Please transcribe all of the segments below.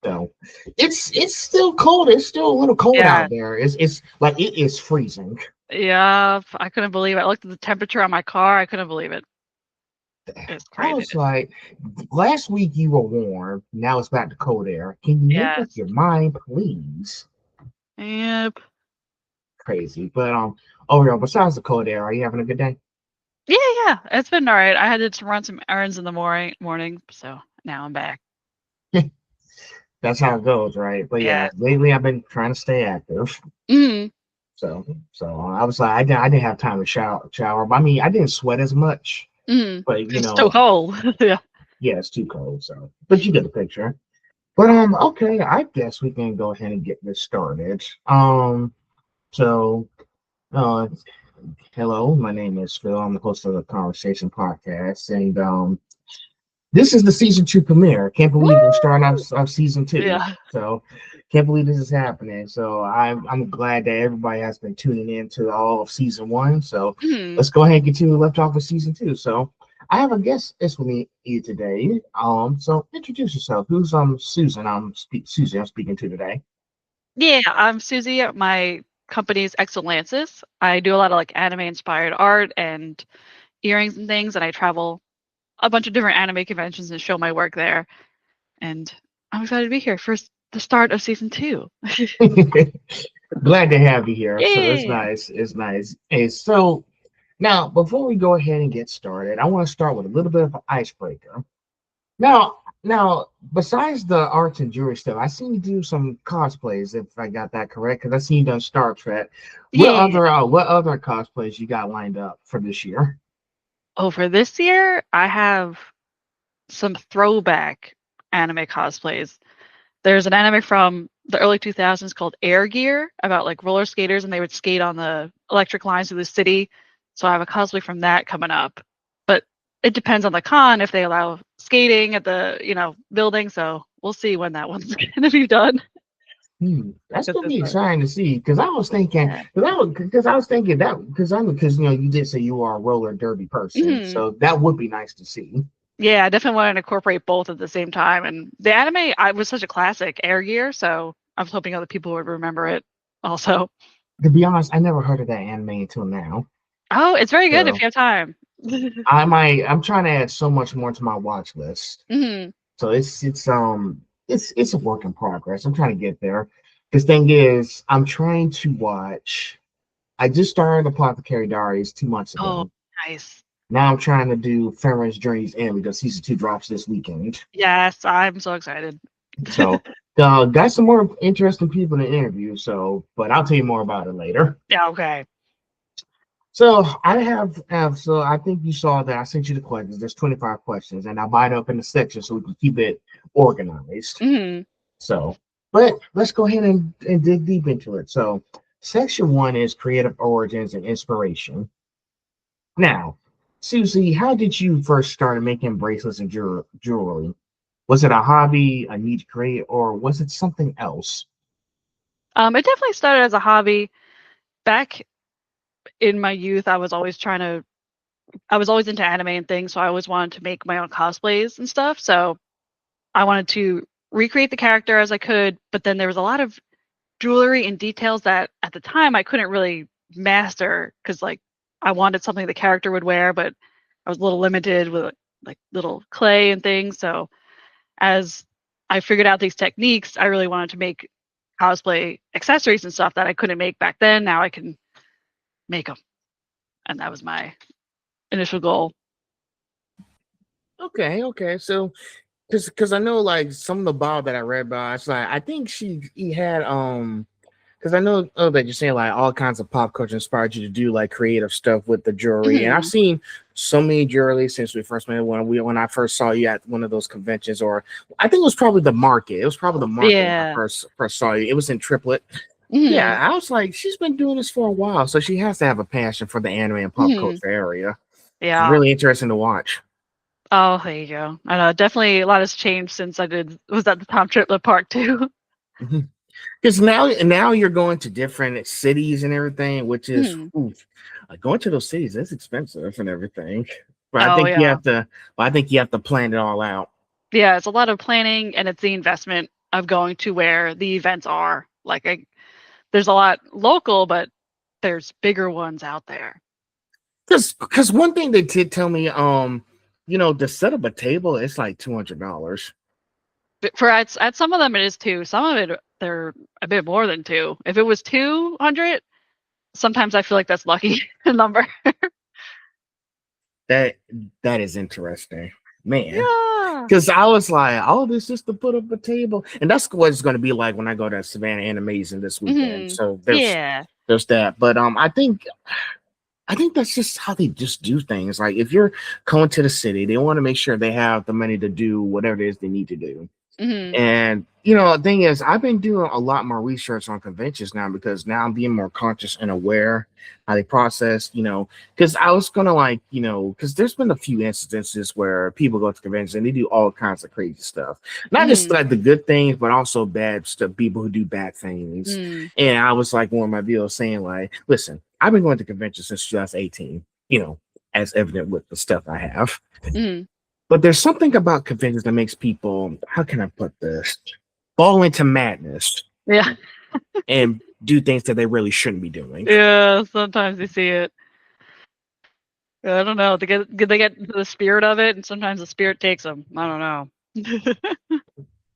So it's still cold. It's still a little cold Yeah. out there. It's like it is freezing. Yeah. I couldn't believe it. I looked at the temperature on my car. I couldn't believe it. It's I was craziness. like, last week you were warm. Now it's back to cold air. Can you make up Yes. your mind, please? Yep. Crazy. But overall, besides the cold air, are you having a good day? Yeah, yeah. It's been all right. I had to run some errands in the morning, so now I'm back. That's how it goes, right? But yeah, Yes. lately I've been trying to stay active. Mhm. So I was like, I didn't have time to shower. But I mean, I didn't sweat as much. Mhm. But It's so cold. Yeah. yeah, it's too cold. So, but you get the picture. But okay, I guess we can go ahead and get this started. So uh, hello, my name is Phil. I'm the host of the Conversation Podcast, and this is the season 2 premiere. Can't believe we're starting Woo! off season 2. Yeah. So can't believe this is happening. So I'm glad that everybody has been tuning in to all of season 1. So Mhm. let's go ahead and continue left off with season 2. So I have a guest is with me here today. So introduce yourself. Who's Susan? Susie. I'm speaking to today. Yeah, I'm Susie. My company's Exolansis. I do a lot of like anime inspired art and earrings and things, and I travel a bunch of different anime conventions and show my work there. And I'm excited to be here for the start of season 2. Glad to have you here. So it's Yeah. nice. It's nice. Hey, so now before we go ahead and get started, I want to start with a little bit of an icebreaker. Now, besides the arts and jewelry stuff, I seen you do some cosplays. If I got that correct, because I seen you done Star Trek. Yeah. What other cosplays you got lined up for this year? Oh, for this year, I have some throwback anime cosplays. There's an anime from the early 2000s called Air Gear about like roller skaters and they would skate on the electric lines through the city. So I have a cosplay from that coming up. But it depends on the con if they allow skating at the, building. So we'll see when that one's going to be done. That's 'Cause gonna it's be a, exciting to see. Because I was thinking, yeah. because I was thinking that because you did say you are a roller derby person, Mhm. so that would be nice to see. Yeah, I definitely want to incorporate both at the same time. And the anime, I was such a classic, Air Gear, so I was hoping other people would remember it also. To be honest, I never heard of that anime until now. Oh, it's very good if So you have time. I'm trying to add so much more to my watch list. Mhm. So it's a work in progress. I'm trying to get there. The thing is, I'm trying to watch. I just started Apothecary Diaries 2 months Oh, ago. nice. Now I'm trying to do Farron's Journey's End because season 2 drops this weekend. Yes, I'm so excited. So got some more interesting people to interview. So, but I'll tell you more about it later. Yeah, okay. So so I think you saw that I sent you the questions. There's 25 questions, and I divide up in the section so we can keep it organized. Mhm. So, but let's go ahead and dig deep into it. So, section 1 is creative origins and inspiration. Now, Susie, how did you first start making bracelets and jewelry? Was it a hobby, a need to create, or was it something else? It definitely started as a hobby. Back in my youth, I was always into anime and things, so I always wanted to make my own cosplays and stuff. So I wanted to recreate the character as I could, but then there was a lot of jewelry and details that at the time I couldn't really master because like I wanted something the character would wear, but I was a little limited with like little clay and things. So as I figured out these techniques, I really wanted to make cosplay accessories and stuff that I couldn't make back then. Now I can make them, and that was my initial goal. Okay. So, because I know like some of the Bob that I read about, it's like I think he had because I know that you're saying like all kinds of pop culture inspired you to do like creative stuff with the jewelry, and I've Mhm. seen so many jewelry since we first met when I first saw you at one of those conventions, or I think it was probably the market. It was probably the market when I Yeah. first saw you. It was in Triplet. Yeah, Mhm. I was like, she's been doing this for a while, so she has to have a passion for the anime and pop Mhm. culture area. It's Yeah. really interesting to watch. Oh, there you go. I know definitely a lot has changed since I did was at the Tom Triplet Park too. Because now you're going to different cities and everything, which is Mhm. like going to those cities is expensive and everything. But I Oh think you yeah. have to. But I think you have to plan it all out. Yeah, it's a lot of planning and it's the investment. of going to where the events are. Like there's a lot local, but there's bigger ones out there. Because one thing they did tell me, to set up a table, it's like $200. But for at some of them it is two. Some of it they're a bit more than two. If it was 200, sometimes I feel like that's lucky number. That that is interesting, man. Yeah. Because I was like, all this just to put up a table, and that's what it's going to be like when I go to Savannah Animation this weekend. Hmm. So Yeah. there's that. But I think that's just how they just do things. Like if you're coming to the city, they want to make sure they have the money to do whatever it is they need to do. Hmm. And the thing is, I've been doing a lot more research on conventions now because now I'm being more conscious and aware how they process. Because I was gonna because there's been a few instances where people go to conventions and they do all kinds of crazy stuff, not just Hmm. like the good things, but also bad stuff. People who do bad things, Mm. and I was like one of my videos saying like, listen, I've been going to conventions since 2018. As evident with the stuff I have. Mm. But there's something about conventions that makes people, how can I put this, fall into madness Yeah. and do things that they really shouldn't be doing. Yeah. Sometimes you see it. I don't know. They get the spirit of it, and sometimes the spirit takes them. I don't know.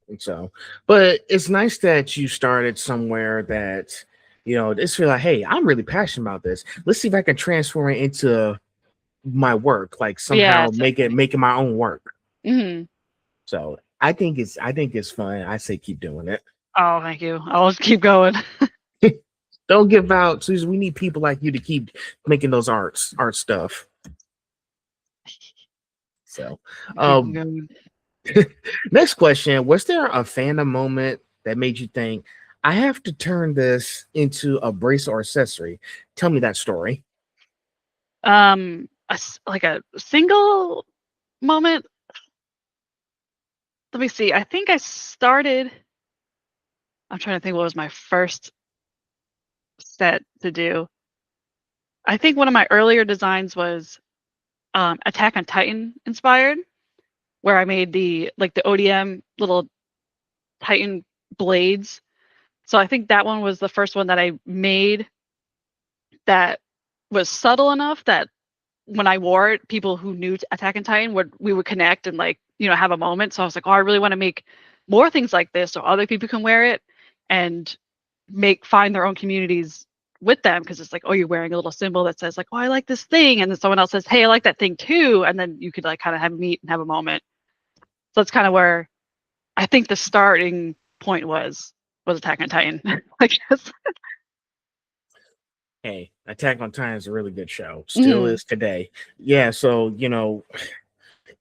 And so, but it's nice that you started somewhere that, it's feel like, hey, I'm really passionate about this. Let's see if I can transform it into my work, like Yeah. somehow make it my own work. Hmm. So I think it's fun. I say keep doing it. Oh, thank you. I'll just keep going. Don't give out, Susan. We need people like you to keep making those art stuff. So, Keep um, going. next question: was there a fandom moment that made you think I have to turn this into a brace or accessory? Tell me that story. Like a single moment. Let me see. I think I started. I'm trying to think what was my first set to do. I think one of my earlier designs was Attack on Titan inspired, where I made the ODM little Titan blades. So I think that one was the first one that I made that was subtle enough that when I wore it, people who knew Attack on Titan would connect and have a moment. So I was like, oh, I really want to make more things like this so other people can wear it and find their own communities with them, because it's like, oh, you're wearing a little symbol that says like, oh, I like this thing, and then someone else says, hey, I like that thing too, and then you could like kind of have meet and have a moment. So that's kind of where I think the starting point was Attack on Titan. I guess. Hey, Attack on Titan is a really good show. Still Hmm. is today. Yeah. So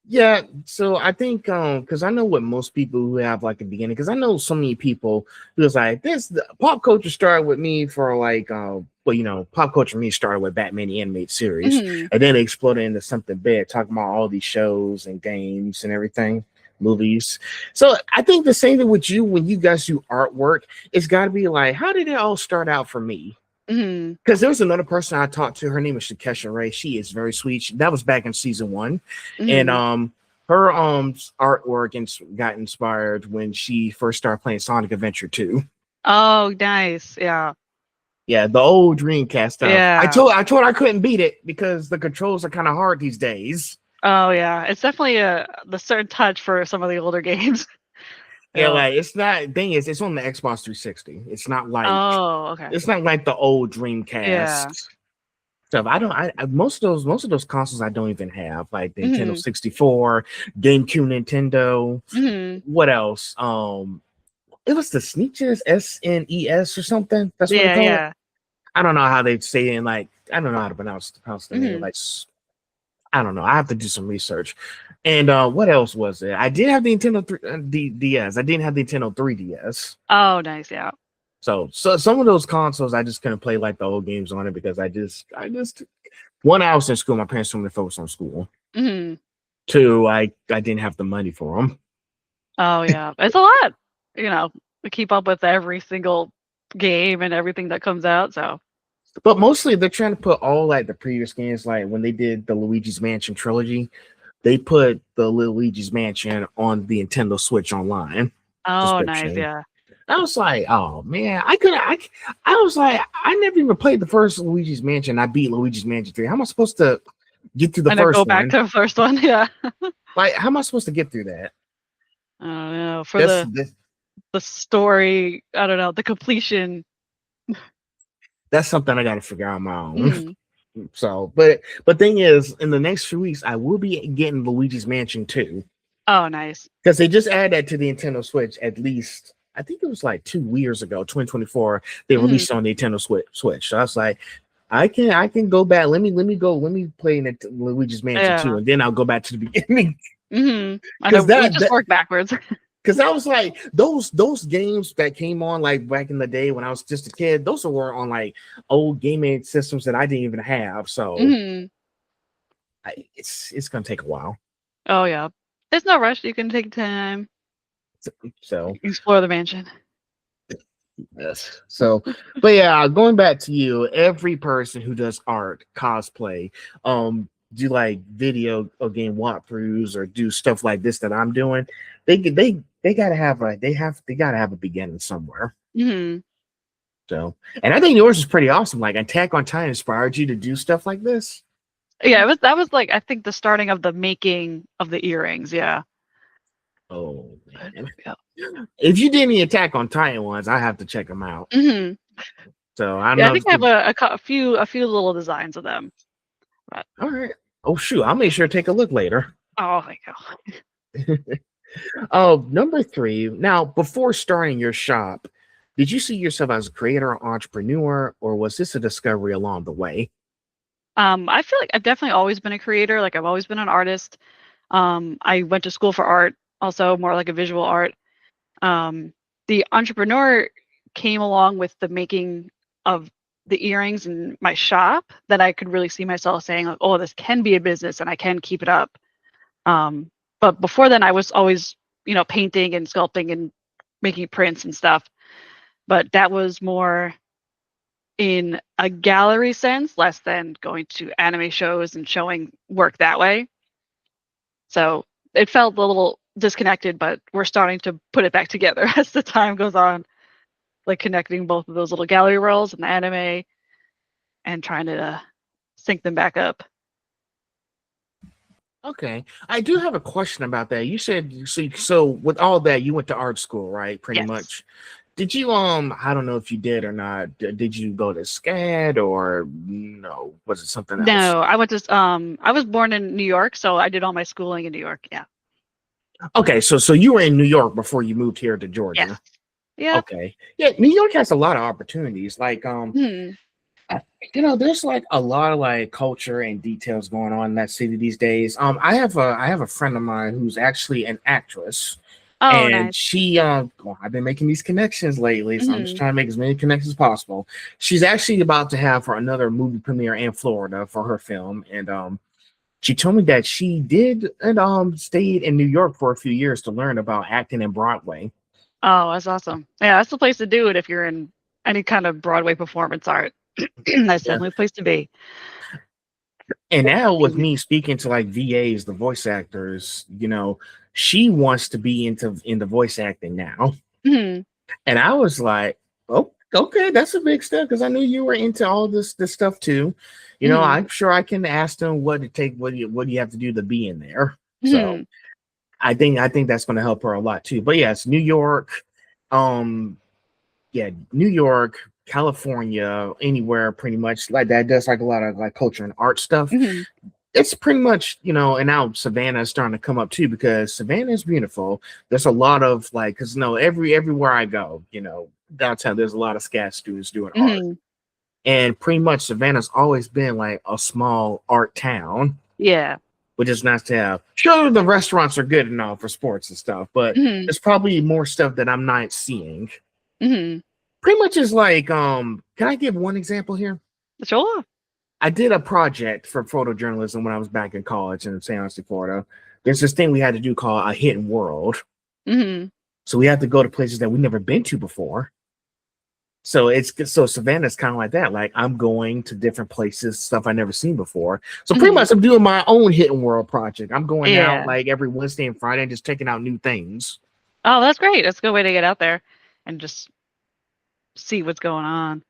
yeah, so I think because I know what most people who have like a beginning, because I know so many people who's like the pop culture started with me for like pop culture me started with Batman the animated series, Hmm. and then it exploded into something big, talking about all these shows and games and everything, movies. So I think the same thing with you when you guys do artwork, it's got to be like, how did it all start out for me? Hmm. Because there was another person I talked to. Her name is Shakesha Ray. She is very sweet. That was back in season 1, and Hmm. her artwork got inspired when she first started playing Sonic Adventure 2. Oh, nice. Yeah. Yeah, the old Dreamcast stuff. Yeah. I told her I couldn't beat it because the controls are kind of hard these days. Oh, yeah. It's definitely the certain touch for some of the older games. Yeah, Yeah. like it's not. Thing is, it's on the Xbox 360. Oh, okay. It's not like the old Yeah. Dreamcast stuff. Most of those consoles I don't even have, like the Nintendo Hmm. 64, GameCube, Nintendo. Hmm. What else? It was the Sneakers SNES or something. That's what they Yeah, call it. yeah. I don't know how they say it. Like I don't know how to pronounce the name. Hmm. Like I don't know. I have to do some research. And what else was it? I did have the Nintendo DS. I didn't have the Nintendo 3DS. Oh, nice. Yeah. So some of those consoles I just couldn't play like the old games on it because I just one, I was in school. My parents told me to focus on school. Hmm. Two, I didn't have the money for them. Oh, yeah. It's a lot, to keep up with every single game and everything that comes out. So. But mostly they're trying to put all like the previous games, like when they did the Luigi's Mansion trilogy, they put the Luigi's Mansion on the Nintendo Switch Online. Oh, nice. description. Yeah. I was like, oh man, I was like, I never even played the first Luigi's Mansion. I beat Luigi's Mansion 3. How am I supposed to get through the And then go first back one? to the first one. Yeah. Like, how am I supposed to get through that? I don't know. For That's the story, I don't know, the completion. that's something I got to figure out on my own. Mhm. So, but thing is, in the next few weeks, I will be getting Luigi's Mansion 2 Oh, nice. because they just added that to the Nintendo Switch. At least I think it was like 2 years ago, 2024. They Mhm. released it on the Nintendo Switch. So I was like, I can go back. Let me play Luigi's Mansion 2, Yeah. and then I'll go back to the beginning I because know we just work backwards. because I was like those games that came on like back in the day when I was just a kid. Those were on like old gaming systems that I didn't even have. So Mhm. it's gonna take a while. Oh, yeah. There's no rush. You can take time, So explore the mansion. yes. So, but yeah, going back to you, every person who does art, cosplay, do like video or game walkthroughs or do stuff like this that I'm doing, they gotta have they gotta have a beginning somewhere. Mhm. So, and I think yours is pretty awesome. Like Attack on Titan inspired you to do stuff like this. Yeah, that was like I think the starting of the making of the earrings. Yeah. Oh But, man, yeah. if you did any Attack on Titan ones, I have to check them out. Mhm. So I don't Yeah, I know. think I have a few little designs of them. But All right. Oh shoot, I'll make sure to take a look later. oh, there you go. Oh, number three. Now, before starting your shop, did you see yourself as a creator or entrepreneur, or was this a discovery along the way? I feel like I've definitely always been a creator. Like I've always been an artist. I went to school for art, also more like a visual art. Um, the entrepreneur came along with the making of the earrings in my shop that I could really see myself saying like, oh, this can be a business and I can keep it up. Um, but before then, I was always, painting and sculpting and making prints and stuff. But that was more in a gallery sense, less than going to anime shows and showing work that way. So it felt a little disconnected, but we're starting to put it back together as the time goes on, like connecting both of those little gallery worlds and the anime and trying to sync them back up. Okay, I do have a question about that. You said so with all that, you went to art school, right? Pretty Yes. much. Did you I don't know if you did or not. Did you go to SCAD or no? Was it something else? No, I was born in New York, so I did all my schooling in New York. Yeah. Okay, so you were in New York before you moved here to Yes. Georgia. Yep. Okay, yeah, New York has a lot of opportunities. Like Hmm. I- there's like a lot of like culture and details going on in that city these days. I have a friend of mine who's actually an actress, Oh, and nice. she well, I've been making these connections lately, so I'm just Hmm. trying to make as many connections as possible. She's actually about to have for another movie premiere in Florida for her film, and she told me that she did and stayed in New York for a few years to learn about acting in Broadway. Oh, that's awesome. Yeah, that's the place to do it if you're in any kind of Broadway performance art. That's Yeah. definitely a place to be. And now with Excuse me speaking to like VAs, the voice actors, she wants to be into voice acting now. me. And I was like, oh, okay, that's a big step because I knew you were into all this stuff too. Hmm. I'm sure I can ask them what it take, what do you have to do to be in there. So Hmm. I think that's going to help her a lot too. But yes, New York, um, yeah, New York, California, anywhere pretty much like that does like a lot of like culture and art stuff. Hmm. It's pretty much, and now Savannah is starting to come up too because Savannah is beautiful. There's a lot of like, because everywhere I go, downtown, there's a lot of SCAD students doing art, Hmm. and pretty much Savannah's always been like a small art town, Yeah. which is nice to have. Sure, the restaurants are good and all for sports and stuff, but Hmm. there's probably more stuff that I'm not seeing. Hmm. Pretty much is like, can I give one example here? Sure. I did a project for photojournalism when I was back in college in San Jose, Florida. There's this thing we had to do called a hidden world. Hmm. So we had to go to places that we've never been to before. So Savannah's kind of like that. Like I'm going to different places, stuff I never seen before. So pretty Hmm. much I'm doing my own hidden world project. I'm going out Yeah. like every Wednesday and Friday and just checking out new things. Oh, that's great. That's a good way to get out there and just see what's going on.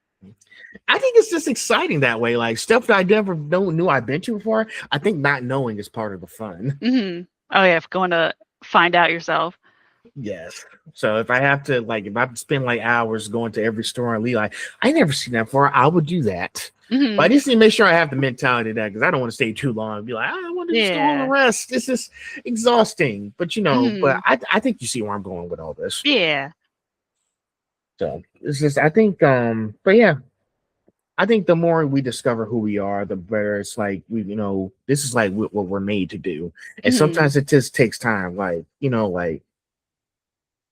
I think it's just exciting that way. Like stuff that I never knew I've been to before. I think not knowing is part of the fun. Oh yeah, if going to find out yourself. Yes. So if I have to like if I have to spend like hours going to every store and like I never seen that before, I would do that. But I hmm just need to make sure I have the mentality of that because I don't want to stay too long and be like, I want to just go home and Yeah. rest. This is exhausting. But but hmm I think you see where I'm going with all this. Yeah. So it's just I think but yeah, I think the more we discover who we are, the better it's like this is like what we're made to do. And hmm sometimes it just takes time. Like, like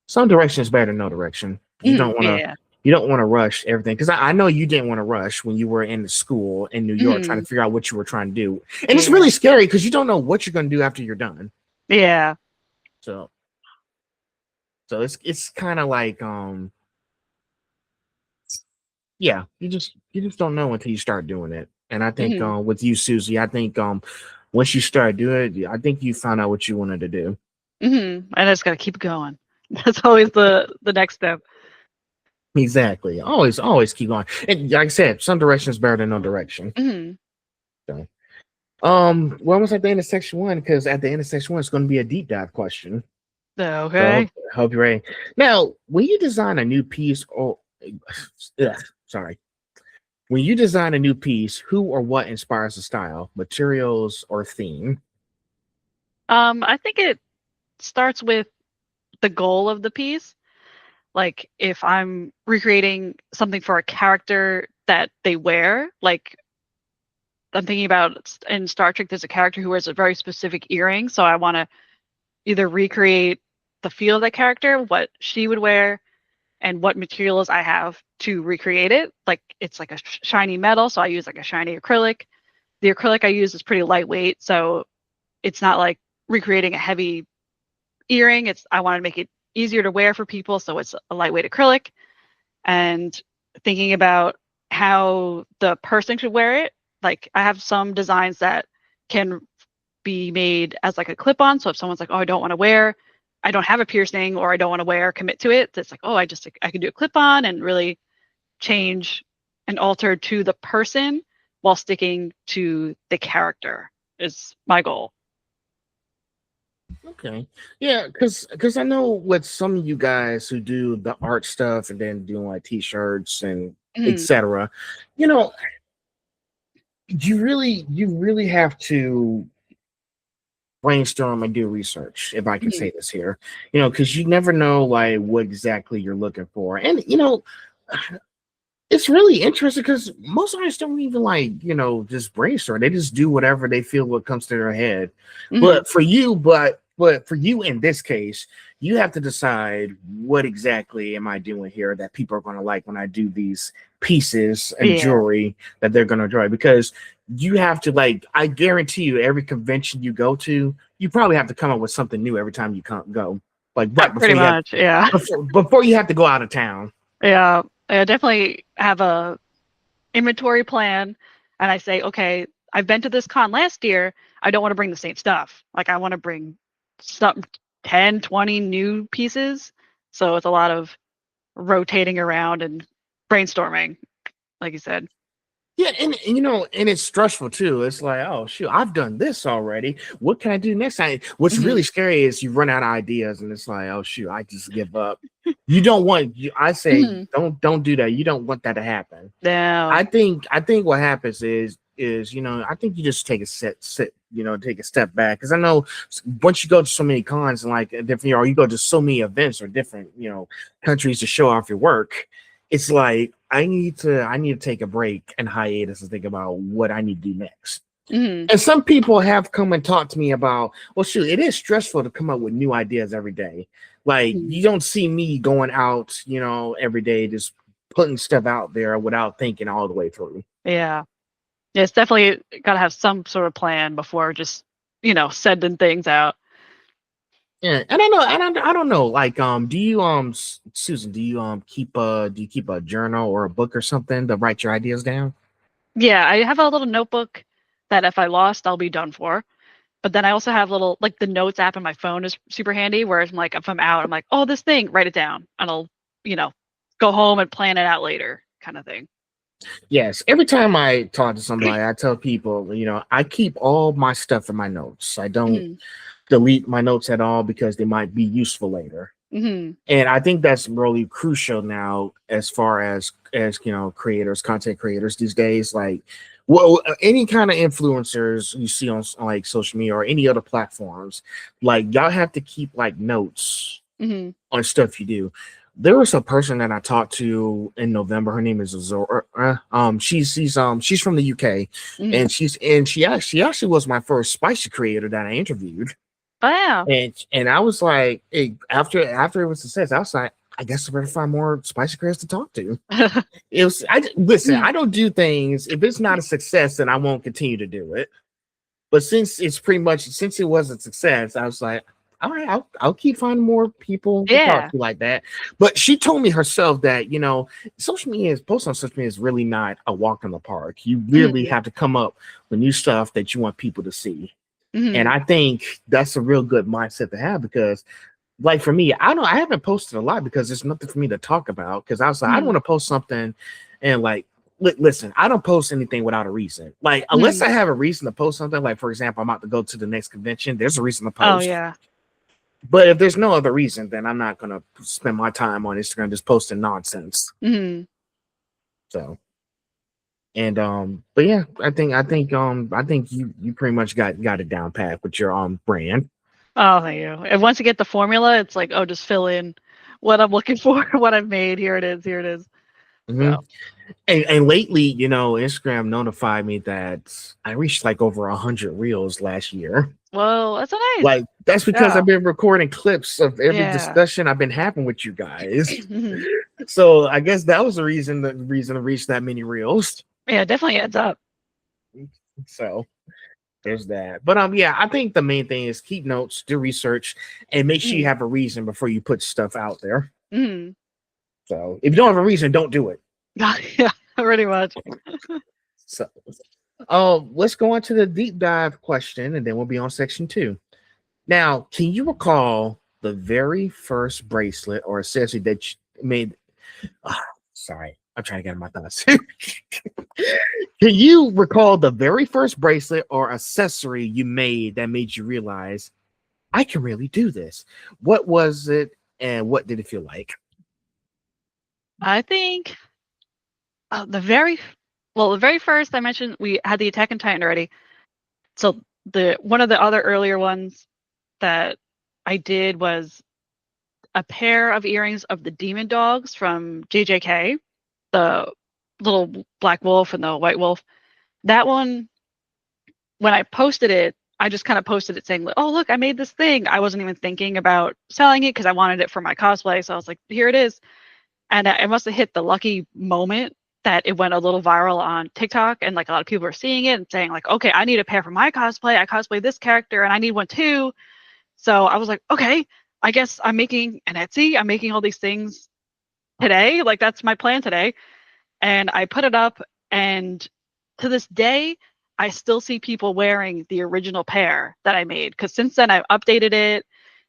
some direction is better than no direction. Yeah. You don't want to rush everything. Because I know you didn't want to rush when you were in the school in New York trying hmm to figure out what you were trying to do. And it's Yeah. really scary because you don't know what you're gonna do after you're done. Yeah. So it's kind of like yeah, you just don't know until you start doing it. And I think hmm with you, Susie, I think once you start doing it, I think you found out what you wanted to do. And I just gotta keep going. That's always the next step. Exactly. Always keep going. And like I said, some direction is better than no direction. hmm So, we're almost at the end of section one because at the end of section one, it's going to be a deep dive question. So, Okay. hope you're ready. Now, when you design a new piece, or sorry, when you design a new piece, who or what inspires the style, materials, or theme? I think it starts with the goal of the piece. Like if I'm recreating something for a character that they wear, like I'm thinking about in Star Trek, there's a character who wears a very specific earring. So I want to either recreate the feel of that character, what she would wear, and what materials I have to recreate it. Like it's like a shiny metal, so I use like a shiny acrylic. The acrylic I use is pretty lightweight, so it's not like recreating a heavy earring. It's I want to make it easier to wear for people, so it's a lightweight acrylic. And thinking about how the person should wear it. Like I have some designs that can be made as like a clip-on. So if someone's like, oh, I don't have a piercing or I don't want to commit to it. It's like, oh, I can do a clip-on and really change and alter to the person while sticking to the character is my goal. Okay. Yeah, because I know with some of you guys who do the art stuff and then doing like t-shirts and Mhm, etc. You know, you really have to brainstorm and do research, if I can mhm, say this here. Because you never know like what exactly you're looking for. And it's really interesting because most artists don't even like, just brainstorm. They just do whatever they feel what comes to their head. mhm. But for you in this case, you have to decide what exactly am I doing here that people are gonna like when I do these pieces and Yeah. jewelry that they're gonna enjoy. Because you have to like, I guarantee you, every convention you go to, you probably have to come up with something new every time you go. Like right Pretty before you have much. Yeah. before you have to go out of town. Yeah. I definitely have a inventory plan and I say, okay, I've been to this con last year. I don't want to bring the same stuff. Like I want to bring some 10, 20 new pieces. So it's a lot of rotating around and brainstorming, like you said. Yeah, and and it's stressful too. It's like, oh shoot, I've done this already. What can I do next time? What's hmm really scary is you run out of ideas, and it's like, oh shoot, I just give up. You don't want. I say, hmm don't do that. You don't want that to happen. No. I think what happens is I think you just take a take a step back because I know once you go to so many cons and like different or you go to so many events or different countries to show off your work, it's like I need to take a break and hiatus and think about what I need to do next. hmm And some people have come and talked to me about, well, shoot, it is stressful to come up with new ideas every day. Like hmm you don't see me going out, every day just putting stuff out there without thinking all the way through. Yeah. Yeah, it's definitely got to have some sort of plan before just, sending things out. Yeah, and I don't know. Like, do you Susan, do you keep a journal or a book or something to write your ideas down? Yeah, I have a little notebook that if I lost, I'll be done for. But then I also have little like the notes app on my phone is super handy. Whereas I'm like if I'm out, I'm like, oh, this thing, write it down, and I'll you know go home and plan it out later, kind of thing. Yes, every time I talk to somebody, I tell people, I keep all my stuff in my notes. I don't Hmm. delete my notes at all because they might be useful later. Hmm. And I think that's really crucial now as far as creators, content creators these days. Like, well, any kind of influencers you see on like social media or any other platforms, like y'all have to keep like notes Hmm. on stuff you do. There was a person that I talked to in November. Her name is Azor. She's from the UK, Hmm. and she actually was my first spicy creator that I interviewed. Oh yeah. And I was like, hey, after it was a success, I was like, I guess I better find more spicy creators to talk to. Listen. I don't do things if it's not a success, then I won't continue to do it. But since it was a success, I was like, all right, I'll keep finding more people to talk Yeah. to like that. But she told me herself that posting on social media is really not a walk in the park. You really Hmm. have to come up with new stuff that you want people to see. And Hmm. I think that's a real good mindset to have because, like for me, I haven't posted a lot because there's nothing for me to talk about. Because I was like, I don't Hmm. want to post something and like listen, I don't post anything without a reason. Like unless Hmm. I have a reason to post something, like for example, I'm about to go to the next convention, there's a reason to Oh post. yeah. But if there's no other reason, then I'm not gonna spend my time on Instagram just posting nonsense. Hmm. So and but yeah, I think you pretty much got it down pat with your brand. Oh, thank you. And once you get the formula, it's like, oh, just fill in what I'm looking for, what I've made. Here it is. Here it is. Hmm. So, And lately, Instagram notified me that I reached like over 100 reels last year. well, that's so nice. Like that's because Yeah. I've been recording clips of every Yeah. discussion I've been having with you guys. Hmm. So I guess that was the reason to reach that many reels. Yeah, it definitely adds up. So there's that. But yeah, I think the main thing is keep notes, do research, and make sure you Hmm. have a reason before you put stuff out there. Hmm. So if you don't have a reason, don't do it. Yeah, pretty much. So let's go on to the deep dive question, and then we'll be on section 2. Now, can you recall the very first bracelet or accessory that you made? Ah, sorry, I'm trying to get in my thoughts. Can you recall the very first bracelet or accessory you made that made you realize I can really do this? What was it, and what did it feel like? I think the very first I mentioned we had the Attack on Titan already. So the one of the other earlier ones that I did was a pair of earrings of the demon dogs from JJK, the little black wolf and the white wolf. That one, when I posted it, I just kind of posted it saying, "Oh, look, I made this thing." I wasn't even thinking about selling it because I wanted it for my cosplay. So I was like, "Here it is." And I must have hit the lucky moment that it went a little viral on TikTok, and like a lot of people are seeing it and saying like, "Okay, I need a pair for my cosplay. I cosplay this character, and I need one too." So I was like, "Okay, I guess I'm making an Etsy. I'm making all these things today. Like that's my plan today." And I put it up, and to this day, I still see people wearing the original pair that I made. Because since then, I've updated it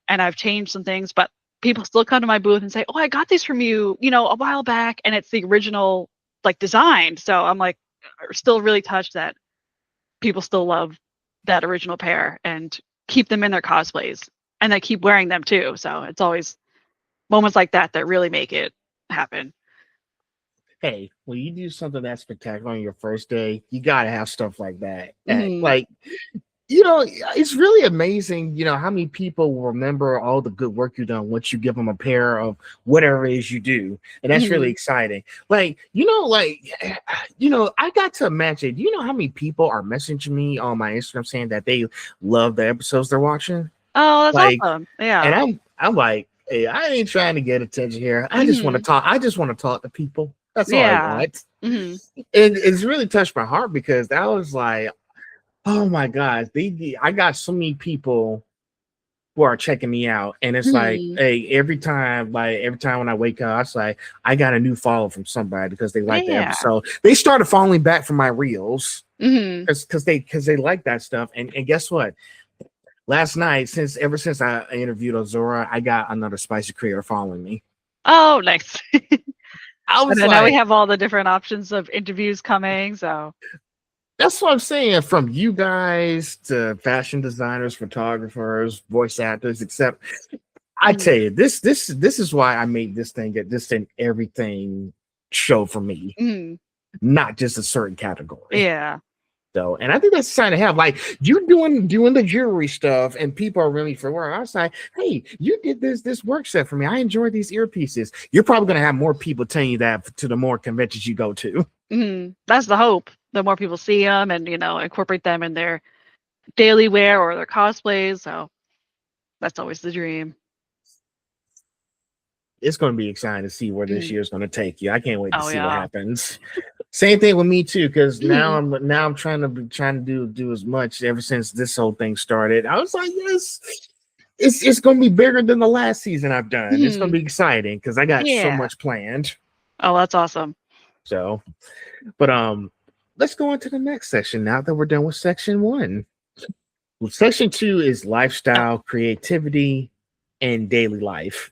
and I've changed some things, but people still come to my booth and say, "Oh, I got these from you, a while back," and it's the original like design. So I'm like, still really touched that people still love that original pair and keep them in their cosplays, and they keep wearing them too. So it's always moments like that that really make it happen. Hey, when you do something that spectacular on your first day, you gotta have stuff like that. Hmm. Like it's really amazing, how many people will remember all the good work you've done once you give them a pair of whatever it is you do. And that's really Hmm. exciting. I got to imagine, do you know how many people are messaging me on my Instagram saying that they love the episodes they're watching? Oh, that's Like, awesome. and Yeah. I'm like, hey, I ain't trying to get attention here. I just want to Hmm. talk. I just want to talk to people. That's all I Yeah. want. Hmm. And it's really touched my heart because that was like, oh my God, I got so many people who are checking me out. And it's like, Hmm. hey, every time when I wake up, I was like, I got a new follow from somebody because they like the Yeah. episode. They started following back from my reels Hmm. because they like that stuff. And guess what? last night, ever since I interviewed Ozora, I got another spicy creator following me. Oh, nice. I And was then now we like, have all the different options of interviews coming. So, that's what I'm saying. From you guys to fashion designers, photographers, voice actors, except I tell mm, you, this is why I made this thing get this thing everything show for me, mm, not just a certain category. yeah. So, and I think that's trying to have like you doing the jewelry stuff, and people are really for where I was like, hey, you did this work set for me. I enjoy these earpieces. You're probably gonna have more people telling you that to the more conventions you go to. That's the hope. The more people see them and, incorporate them in their daily wear or their cosplays. So that's always the dream. It's going to be exciting to see where this Mm. year's going to take you. I can't wait to Oh, see what yeah. happens. Same thing with me too, because now Mhm. I'm trying to do as much ever since this whole thing started. I was like, yes, it's going to be bigger than the last season I've done. It's going Mhm. to be exciting because I got so Yeah. much planned. Oh, that's awesome. So, but let's go on to the next section now that we're done with section one. Well, section two is Oh, lifestyle, creativity, and daily life.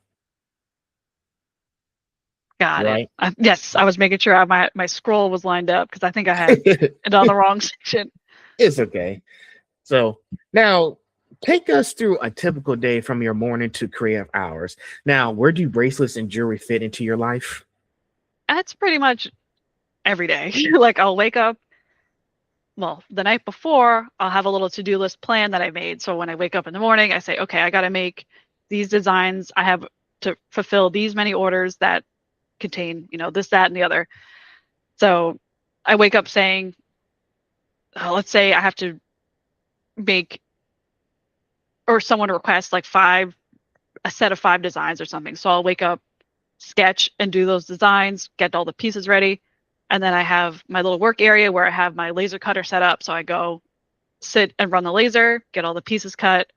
got it. Right? Yes, I was making sure my scroll was lined up because I think I had it on the wrong section. It's okay. So now take us through a typical day from your morning to creative hours. Now, where do bracelets and jewelry fit into your life? That's pretty much every day. Like I'll wake up, well, the night before, I'll have a little to-do list plan that I made. So when I wake up in the morning, I say, okay, I got to make these designs. I have to fulfill these many orders that contain, this, that, and the other. So I wake up saying, let's say I have to make, or someone requests like a set of 5 designs or something. So I'll wake up, sketch, and do those designs, get all the pieces ready. And then I have my little work area where I have my laser cutter set up. So I go sit and run the laser, get all the pieces cut,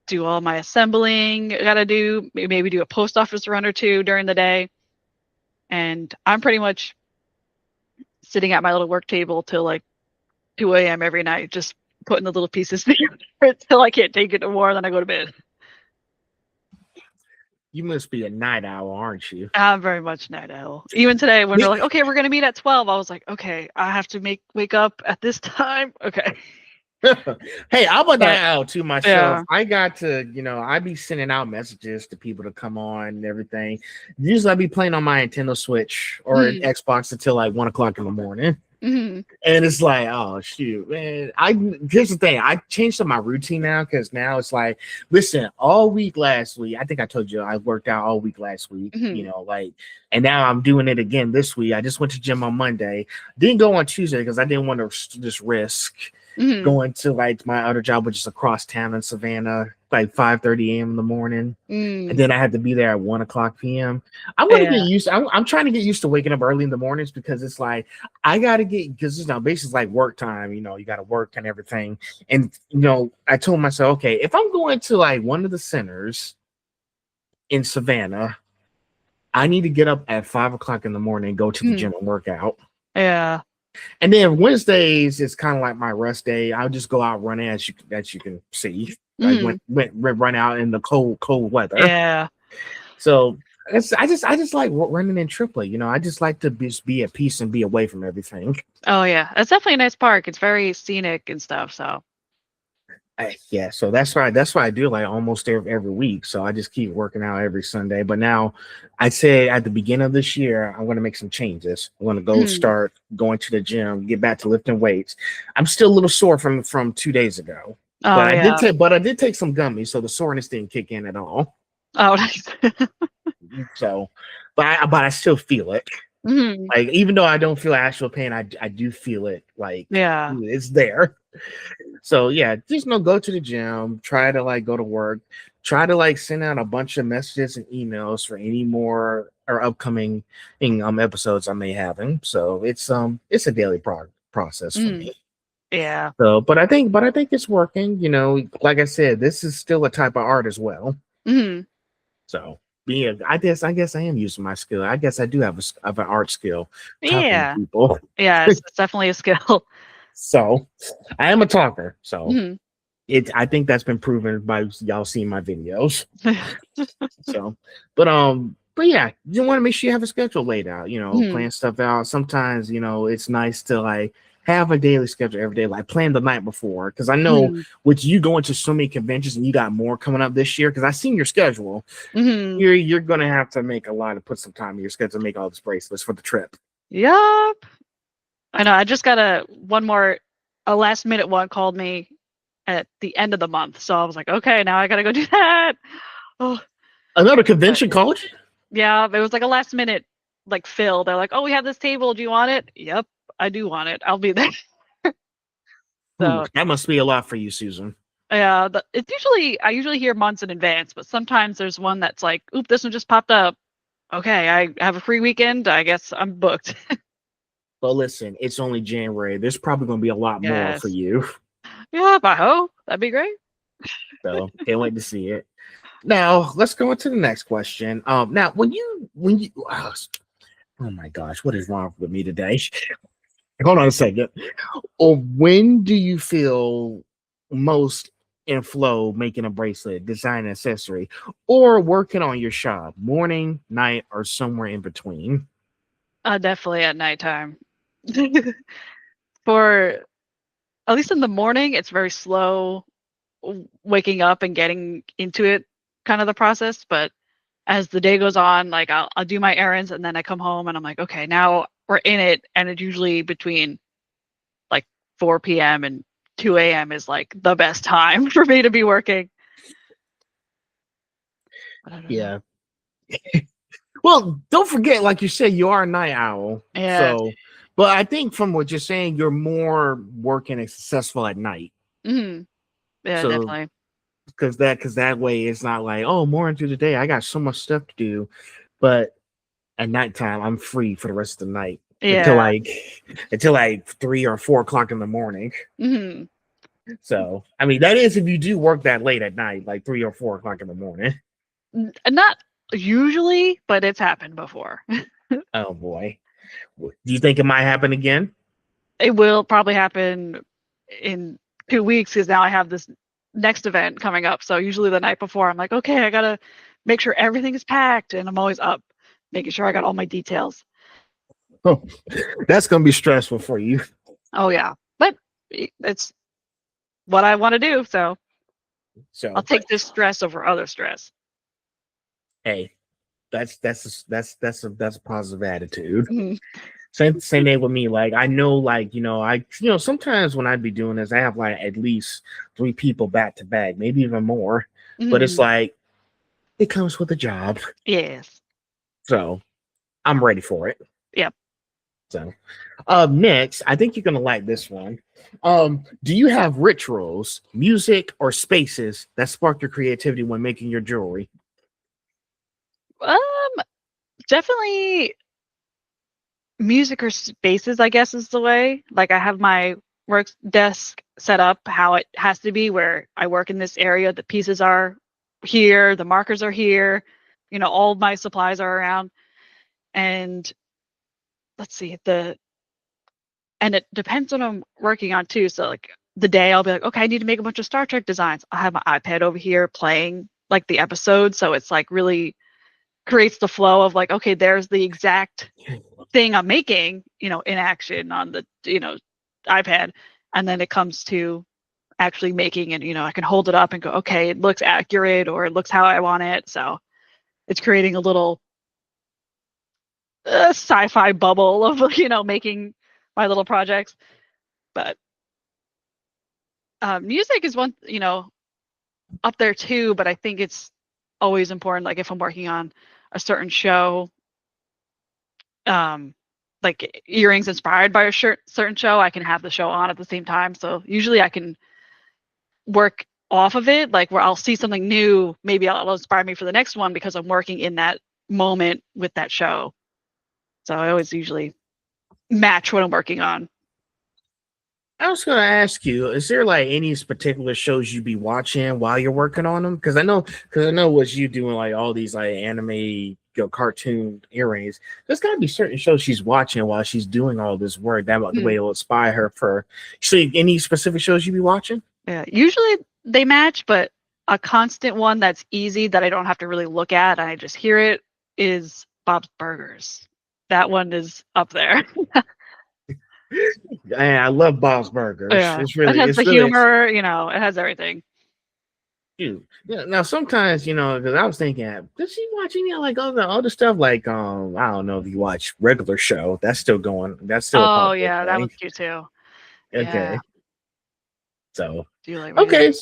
do all my assembling I gotta do, maybe do a post office run or two during the day. And I'm pretty much sitting at my little work table till like 2 a.m. every night, just putting the little pieces together until I can't take it no more. Then I go to bed. You must be a night owl, aren't you? I'm very much night owl. Even today, when we're Me- like, okay, we're gonna meet at 12, I was like, okay, I have to wake up at this time. Okay, Hey, I'm a night but owl to myself. yeah, I got to, I be sending out messages to people to come on and everything. Usually I be playing on my Nintendo Switch or an mm, Xbox until like 1 o'clock in the morning. mm, And it's like, oh shoot, man. Here's the thing. I changed up my routine now because now it's like, listen, all week last week, I think I told you I worked out all week last week, mm, like, and now I'm doing it again this week. I just went to gym on Monday. Didn't go on Tuesday because I didn't want to just risk mm, going to like my other job, which is across town in Savannah, like 5:30 a.m. in the morning. And mm, then I had to be there at 1 o'clock p.m. I'm gonna get yeah, used. I'm trying to get used to waking up early in the mornings because it's like I gotta get because basically like work time. You gotta work and everything. And I told myself, okay, if I'm going to like one of the centers in Savannah, I need to get up at 5 o'clock in the morning, and go to the mm, gym and work out. yeah, And then Wednesdays is kind of like my rest day. I'll just go out running as you can see. I mm, went run out in the cold weather. yeah. So I just like running in Tripoli. I just like to be at peace and be away from everything. Oh yeah, it's definitely a nice park. It's very scenic and stuff. So, Yeah, so that's why I do like almost every week. So I just keep working out every Sunday. But now I say at the beginning of this year, I'm going to make some changes. I'm going to go mm, start going to the gym, get back to lifting weights. I'm still a little sore from 2 days ago, oh yeah, but I did take some gummies, so the soreness didn't kick in at all. oh nice. So, but I still feel it. Mm, Like even though I don't feel actual pain, I do feel it. Like yeah, it's there. So yeah, just go to the gym, try to like go to work, try to like send out a bunch of messages and emails for any more or upcoming episodes I may have. And so it's a daily process for mm, me. yeah, So, but I think it's working. Like I said, this is still a type of art as well. mm, So I guess I am using my skill. I guess I do have an art skill talking to yeah, people. yeah. It's definitely a skill. So I am a talker. So Mm, I think that's been proven by y'all seeing my videos. So, but yeah, you want to make sure you have a schedule laid out, Mhm, plan stuff out. Sometimes, it's nice to like have a daily schedule every day, like plan the night before. Cause I know mhm, with you going to so many conventions and you got more coming up this year, because I seen your schedule, mhm. you're gonna have to make a lot of put some time in your schedule to make all these bracelets for the trip. Yup. I know. I just got a last minute one called me at the end of the month, so I was like, okay, now I gotta go do that. Oh, Another but convention college? yeah, it was like a last minute like fill. They're like, oh, we have this table. Do you want it? Yep, I do want it. I'll be there. Ooh, So that must be a lot for you, Susan. yeah, it's usually I usually hear months in advance, but sometimes there's one that's like, oop, this one just popped up. Okay, I have a free weekend. I guess I'm booked. But listen, it's only January. There's probably gonna be a lot more for Yes. you. Yeah, I hope that'd be great. So can't wait to see it. Now let's go into the next question. Now when you oh my gosh, what is wrong with me today? Hold on a second. Or when do you feel most in flow making a bracelet, design an accessory, or working on your shop? Morning, night, or somewhere in between? Definitely at nighttime. For at least in the morning, it's very slow waking up and getting into it, kind of the process. But as the day goes on, like I'll do my errands and then I come home and I'm like, okay, now we're in it, and it's usually between like 4 p.m. and 2 a.m. is like the best time for me to be working. But I don't know. Yeah. Well, don't forget, like you said, you are a night owl. Yes. So, but I think from what you're saying, you're more working and successful at night. Hmm. Yeah, So, definitely. because that way it's not like, oh, more into the day, I got so much stuff to do. But at nighttime, I'm free for the rest of the night until Yeah. like until like 3 or 4 o'clock in the morning. Hmm. So, I mean, that is if you do work that late at night, like 3 or 4 o'clock in the morning. Not usually, but it's happened before. Oh boy, do you think it might happen again? It will probably happen in 2 weeks because now I have this next event coming up. So usually the night before, I'm like, okay, I gotta make sure everything is packed, and I'm always up making sure I got all my details. Oh, that's gonna be stressful for you. Oh yeah, but it's what I want to do, so I'll So, but take this stress over other stress. hey, that's a positive attitude. Mhm. Same thing with me. Like I know, like sometimes when I'd be doing this, I have like at least 3 people back to back, maybe even more. But it's Mhm. like it comes with a job, Yes. so I'm ready for it. Yep. So, next, I think you're gonna like this one. Do you have rituals, music, or spaces that spark your creativity when making your jewelry? Um, Definitely music or spaces, I guess, is the way. Like I have my work desk set up how it has to be, where I work in this area. The pieces are here, the markers are here, all my supplies are around. And let's see, and it depends on what I'm working on too. So like the day I'll be like, okay, I need to make a bunch of Star Trek designs. I'll have my iPad over here playing like the episode. So it's like really creates the flow of like, okay, there's the exact thing I'm making, in action on the, iPad. And then it comes to actually making it, I can hold it up and go, okay, it looks accurate or it looks how I want it. So it's creating a little sci-fi bubble of, making my little projects. But music is one, up there too, but I think it's always important. Like if I'm working on a certain show, um, like earrings inspired by a certain show, I can have the show on at the same time. So usually I can work off of it, like where I'll see something new, maybe it'll inspire me for the next one because I'm working in that moment with that show. So I always usually match what I'm working on. I was gonna ask you, is there like any particular shows you be watching while you're working on them? Because I know what you doing like all these like anime, cartoon earrings. There's gotta be certain shows she's watching while she's doing all this work. That the way Hmm. it'll inspire her for. So, any specific shows you be watching? Yeah, usually they match, but a constant one that's easy that I don't have to really look at, I just hear it, is Bob's Burgers. That one is up there. And I love Bob's Burgers. Yeah. It has the It's really humor, you know, it has everything. cute. Yeah, now sometimes, because I was thinking, does she watch any like other stuff like I don't know if you watch regular show. That's still going. That's still a Oh, popular yeah, that thing. one's cute too. Yeah. Okay. So Do you like okay. regular?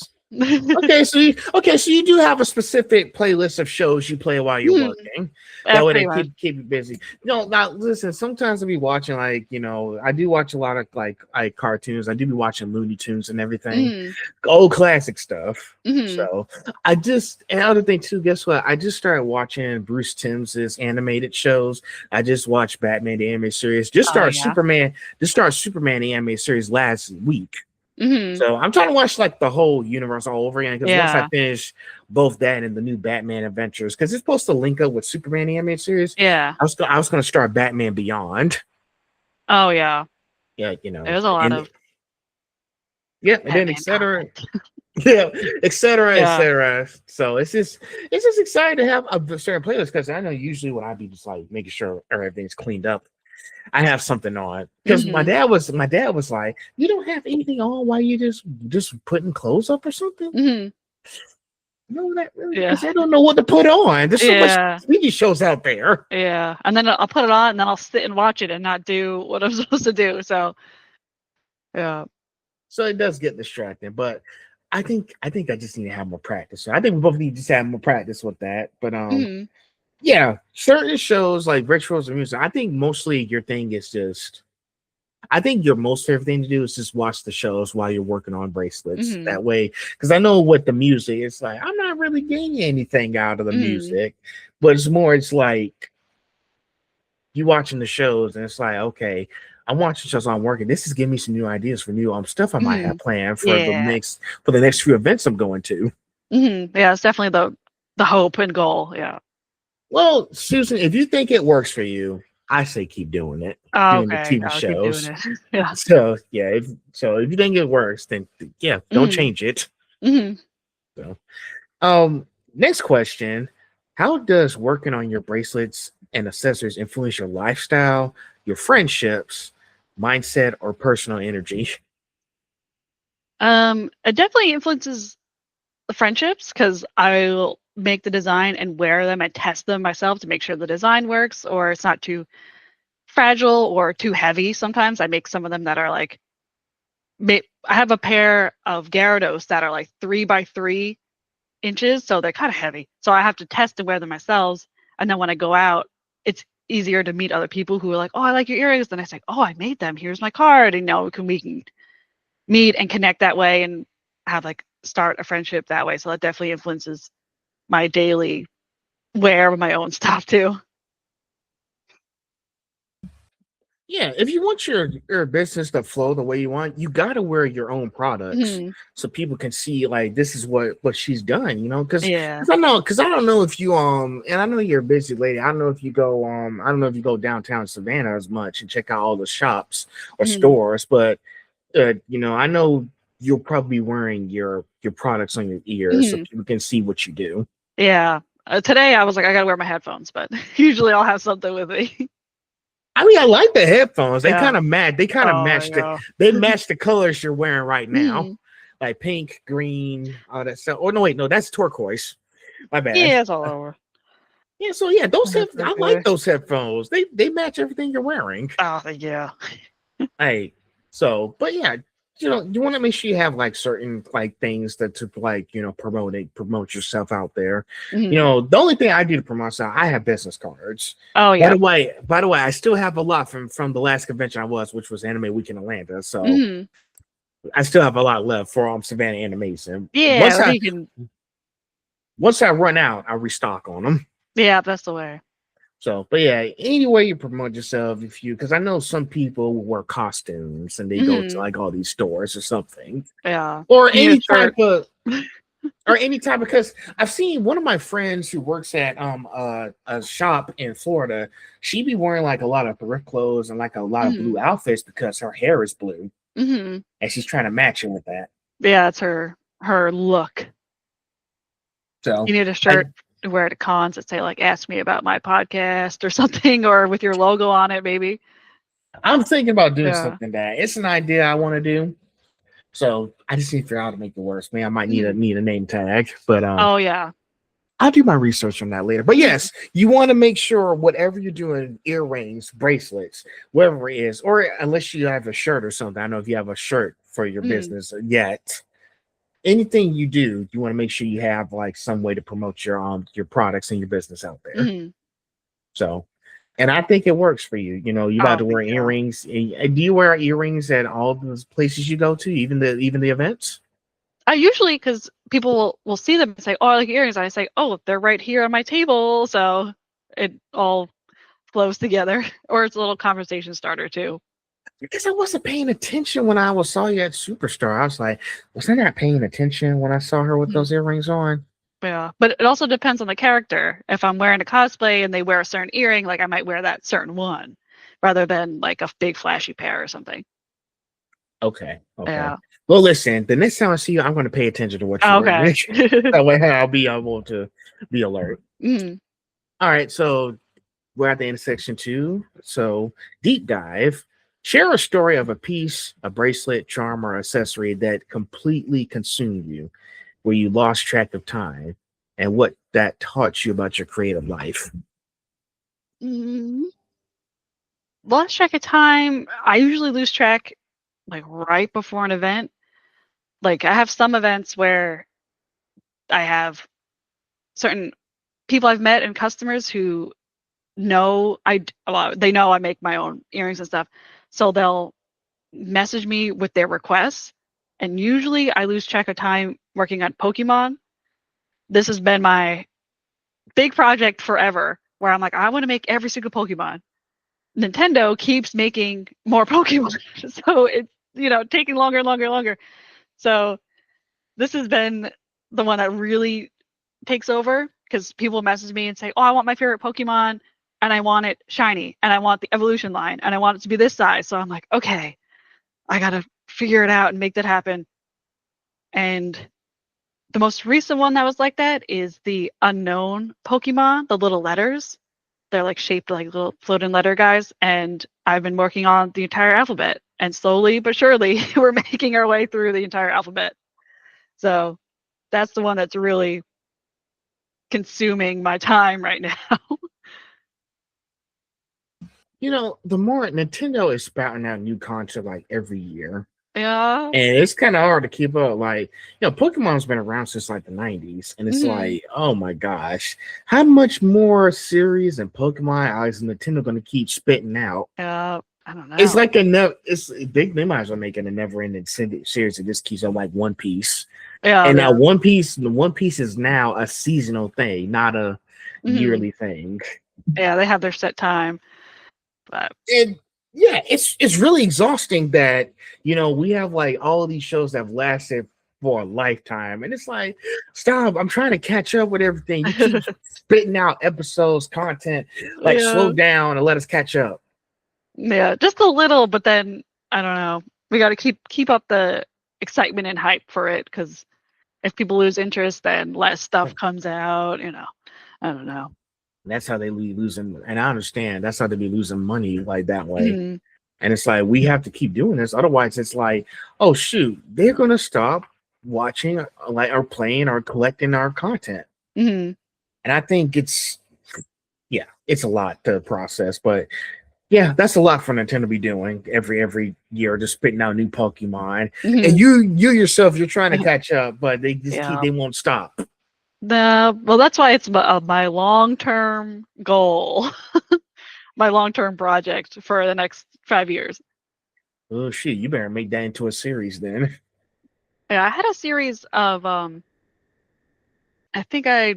So you do have a specific playlist of shows you play while you're Mhm. working. Yeah, That way they pretty much. keep you busy. No, now listen, sometimes I'll be watching I do watch a lot of like cartoons. I do be watching Looney Tunes and everything. Mhm. Old classic stuff. Mhm. So and other thing too, guess what? I just started watching Bruce Timms's animated shows. I just watched Batman the animated series. Oh, yeah. Just start Superman the animated series last week. Mhm. So I'm trying to watch like the whole universe all over again because once I Yeah. finish both that and the new Batman Adventures, because it's supposed to link up with Superman the animated series. Yeah. I was going to start Batman Beyond. Oh, yeah. Yeah, There's a lot and of and then Batman etc. content. Yeah, etc. Yeah. etc. So it's just exciting to have a certain playlist because I know usually when I be just like making sure everything's cleaned up, I have something on because Mhm. my dad was like, you don't have anything on while you just putting clothes up or something. Mhm. No, that really Yeah. because I don't know what to put on. There's so much Yeah. TV shows out there. Yeah. And then I'll put it on and then I'll sit and watch it and not do what I'm supposed to do. So, yeah. So it does get distracting, but I think I just need to have more practice. So I think we both need to just have more practice with that. But Mhm. yeah, certain shows like rituals and music, I think mostly your thing is just I think your most favorite thing to do is just watch the shows while you're working on bracelets. Mhm. That way, because I know what the music is like, I'm not really getting anything out of the Mhm. music, but it's like you watching the shows and it's like, okay, I'm watching shows I'm working. This is giving me some new ideas for new stuff I might have Mhm. planned Yeah. for the next few events I'm going to. Mhm. Yeah, it's definitely the hope and goal. Yeah. Well, Susan, if you think it works for you, I say keep doing it, Oh, doing the okay. TV I'll keep doing shows. it. Yeah. So yeah, if you think it works, then yeah, don't Mhm. change it. Mhm. So um next question. How does working on your bracelets and accessories influence your lifestyle, your friendships, mindset, or personal energy? It definitely influences the friendships because I will make the design and wear them and test them myself to make sure the design works or it's not too fragile or too heavy. Sometimes I make some of them that are like, I have a pair of Gyarados that are like 3 by 3 inches, so they're kind of heavy. So I have to test and wear them myself. And then when I go out, it's easier to meet other people who are like, "Oh, I like your earrings." Then I say, "Oh, I made them. Here's my card." And we can meet and connect that way and have like start a friendship that way. So that definitely influences my daily wear of my own stuff too. Yeah, if you want your business to flow the way you want, you got to wear your own products Hmm. so people can see like this is what she's done. Because Yeah. I don't know if you and I know you're a busy lady. I don't know if you go I don't know if you go downtown Savannah as much and check out all the shops or Hmm. stores, but I know you'll probably be wearing your products on your ears so Hmm. people can see what you do. Yeah. Today I was like, I gotta wear my headphones, but usually I'll have something with me. I mean, I like the headphones. They Yeah. kind of match. They kind of Oh match yeah. they match the colors you're wearing right now, Hmm. like pink, green, all that stuff. Oh no, wait, no, that's turquoise. My bad. Yeah, it's all over. Yeah, so yeah, those That's I like okay. those headphones. They match everything you're wearing. Oh yeah. Hey, so but yeah, you want to make sure you have like certain like things that to like promote yourself out there. Hmm. The only thing I do to promote myself, I have business cards. Oh By yeah. the way, I still have a lot from the last convention I was, which was Anime Week in Atlanta. So Hmm. I still have a lot left for Savannah Animation. Yeah, you can. Once I run out, I restock on them. Yeah, that's the way. So, but yeah, any way you promote yourself, because I know some people wear costumes and they go to Hmm. like all these stores or something, Yeah. or You need a any type shirt. of, because I've seen one of my friends who works at a shop in Florida. She be wearing like a lot of thrift clothes and like a lot of Hmm. blue outfits because her hair is blue Hmm. and she's trying to match it with that. Yeah, it's her. her look. So You need a I, shirt to wear to cons that say like "Ask me about my podcast" or something, or with your logo on it, maybe. I'm thinking about doing Yeah. something that it's an idea I want to do. So I just need to figure out how to make it worse. Man, I might need a Mhm. name tag, but Oh yeah. I'll do my research on that later. But yes, you want to make sure whatever you're doing, earrings, bracelets, whatever it is, or unless you have a shirt or something. I know if you have a shirt for your Mm. business yet, anything you do, you want to make sure you have like some way to promote your products and your business out there. Mm. So, and I think it works for you. You know, you about Oh, to wear thank you. earrings. Do you wear earrings at all the places you go to, even the events? I usually, because people will see them and say, "Oh, I like earrings." I say, "Oh, they're right here on my table," so it all flows together, or it's a little conversation starter too. Because I wasn't paying attention when I saw you at Superstar. I was like, was I not paying attention when I saw her with Mhm. those earrings on? Yeah, but it also depends on the character. If I'm wearing a cosplay and they wear a certain earring, like I might wear that certain one, rather than like a big flashy pair or something. Okay, okay. Yeah. Well, listen, the next time I see you, I'm going to pay attention to what you wear. Okay. That way, I'll be able to be alert. Mm. All right, so we're at the end of section 2. So, deep dive. Share a story of a piece, a bracelet, charm, or accessory that completely consumed you, where you lost track of time, and what that taught you about your creative life. Mm. Lost track of time. I usually lose track like right before an event. Like I have some events where I have certain people I've met and customers who know well, they know I make my own earrings and stuff. So they'll message me with their requests. And usually I lose track of time working on Pokemon. This has been my big project forever where I'm like, I want to make every single Pokemon. Nintendo keeps making more Pokemon. So it's, taking longer and longer and longer. So this has been the one that really takes over because people message me and say, "Oh, I want my favorite Pokemon and I want it shiny and I want the evolution line and I want it to be this size." So I'm like, "Okay, I got to figure it out and make that happen." And the most recent one that was like that is the unknown Pokemon, the little letters. They're like shaped like little floating letter guys. And I've been working on the entire alphabet. And slowly but surely, we're making our way through the entire alphabet. So that's the one that's really consuming my time right now. You know, the more Nintendo is spouting out new content like every year, Yeah. and it's kind of hard to keep up. Like, Pokemon's been around since like the 90s, and it's Hmm. like, oh my gosh, how much more series and Pokemon is Nintendo going to keep spitting out? I don't It's know. like a never. They might as well make it a never-ending series that just keeps on like One Piece. Yeah, And now yeah. One Piece is now a seasonal thing, not a Hmm. yearly thing. Yeah, they have their set time, but And yeah, it's really exhausting that we have like all of these shows that have lasted for a lifetime, and it's like, stop! I'm trying to catch up with everything. You keep spitting out episodes, content. Like, slow yeah, down and let us catch up. yeah, just a little. But then I don't know. We got to keep up the excitement and hype for it because if people lose interest, then less stuff comes out. I don't know. And that's how they be losing. And I understand that's how they be losing money like that way. Hmm. And it's like we have to keep doing this, otherwise it's like, oh shoot, they're gonna stop watching, like, or playing or collecting our content. Hmm. And I think it's a lot to process, but yeah, that's a lot for Nintendo to be doing every year, just spitting out new Pokemon. And Hmm. you yourself, you're trying to catch up, but they just Yeah. they won't stop. Well, that's why it's my long-term goal, my long-term project for the next 5 years. Oh shit, you better make that into a series then. Yeah, I had a series of I think I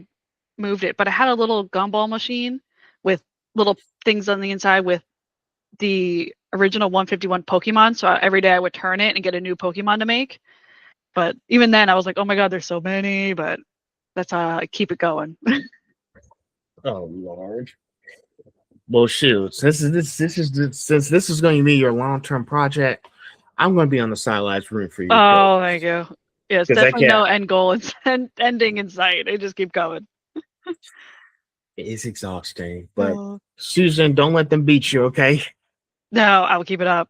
moved it, but I had a little gumball machine with little things on the inside with the original 151 Pokemon. So every day I would turn it and get a new Pokemon to make. But even then, I was like, oh my god, there's so many. But that's how I keep it going. Oh Lord. Well, shoot. Since this is going to be your long term project, I'm going to be on the sidelines rooting for you. 'Cause Oh, thank you. Yeah, it's Because I definitely can't. no end goal and ending in sight. They just keep going. It's exhausting. But Oh. Susan, don't let them beat you, okay? No, I will keep it up.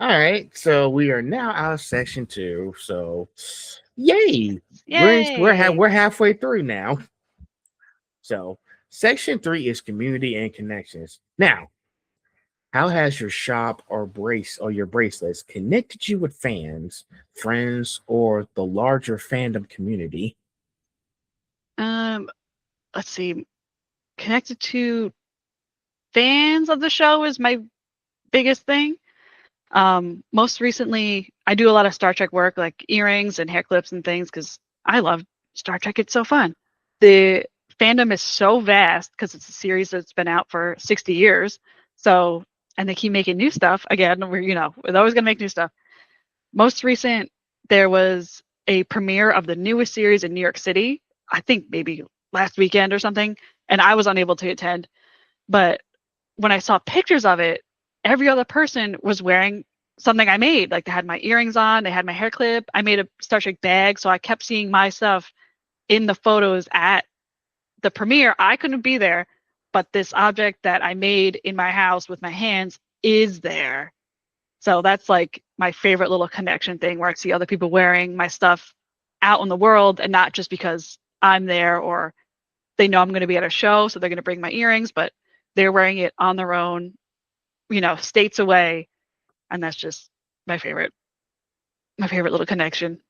All right. So we are now out of section two. So yay. Yay! We're halfway through now. So section three is community and connections. Now, how has your shop or your bracelets connected you with fans, friends, or the larger fandom community? Um, let's see. Connected to fans of the show is my biggest thing. Most recently, I do a lot of Star Trek work, like earrings and hair clips and things, because I love Star Trek. It's so fun. The fandom is so vast because it's a series that's been out for 60 years. So, and they keep making new stuff. Again, we're always gonna make new stuff. Most recent, there was a premiere of the newest series in New York City. I think maybe last weekend or something, and I was unable to attend. But when I saw pictures of it, every other person was wearing something I made. Like they had my earrings on, they had my hair clip. I made a Star Trek bag, so I kept seeing my stuff in the photos at the premiere. I couldn't be there, but this object that I made in my house with my hands is there. So that's like my favorite little connection thing where I see other people wearing my stuff out in the world and not just because I'm there or they know I'm going to be at a show, so they're going to bring my earrings, but they're wearing it on their own, states away, and that's just my favorite little connection.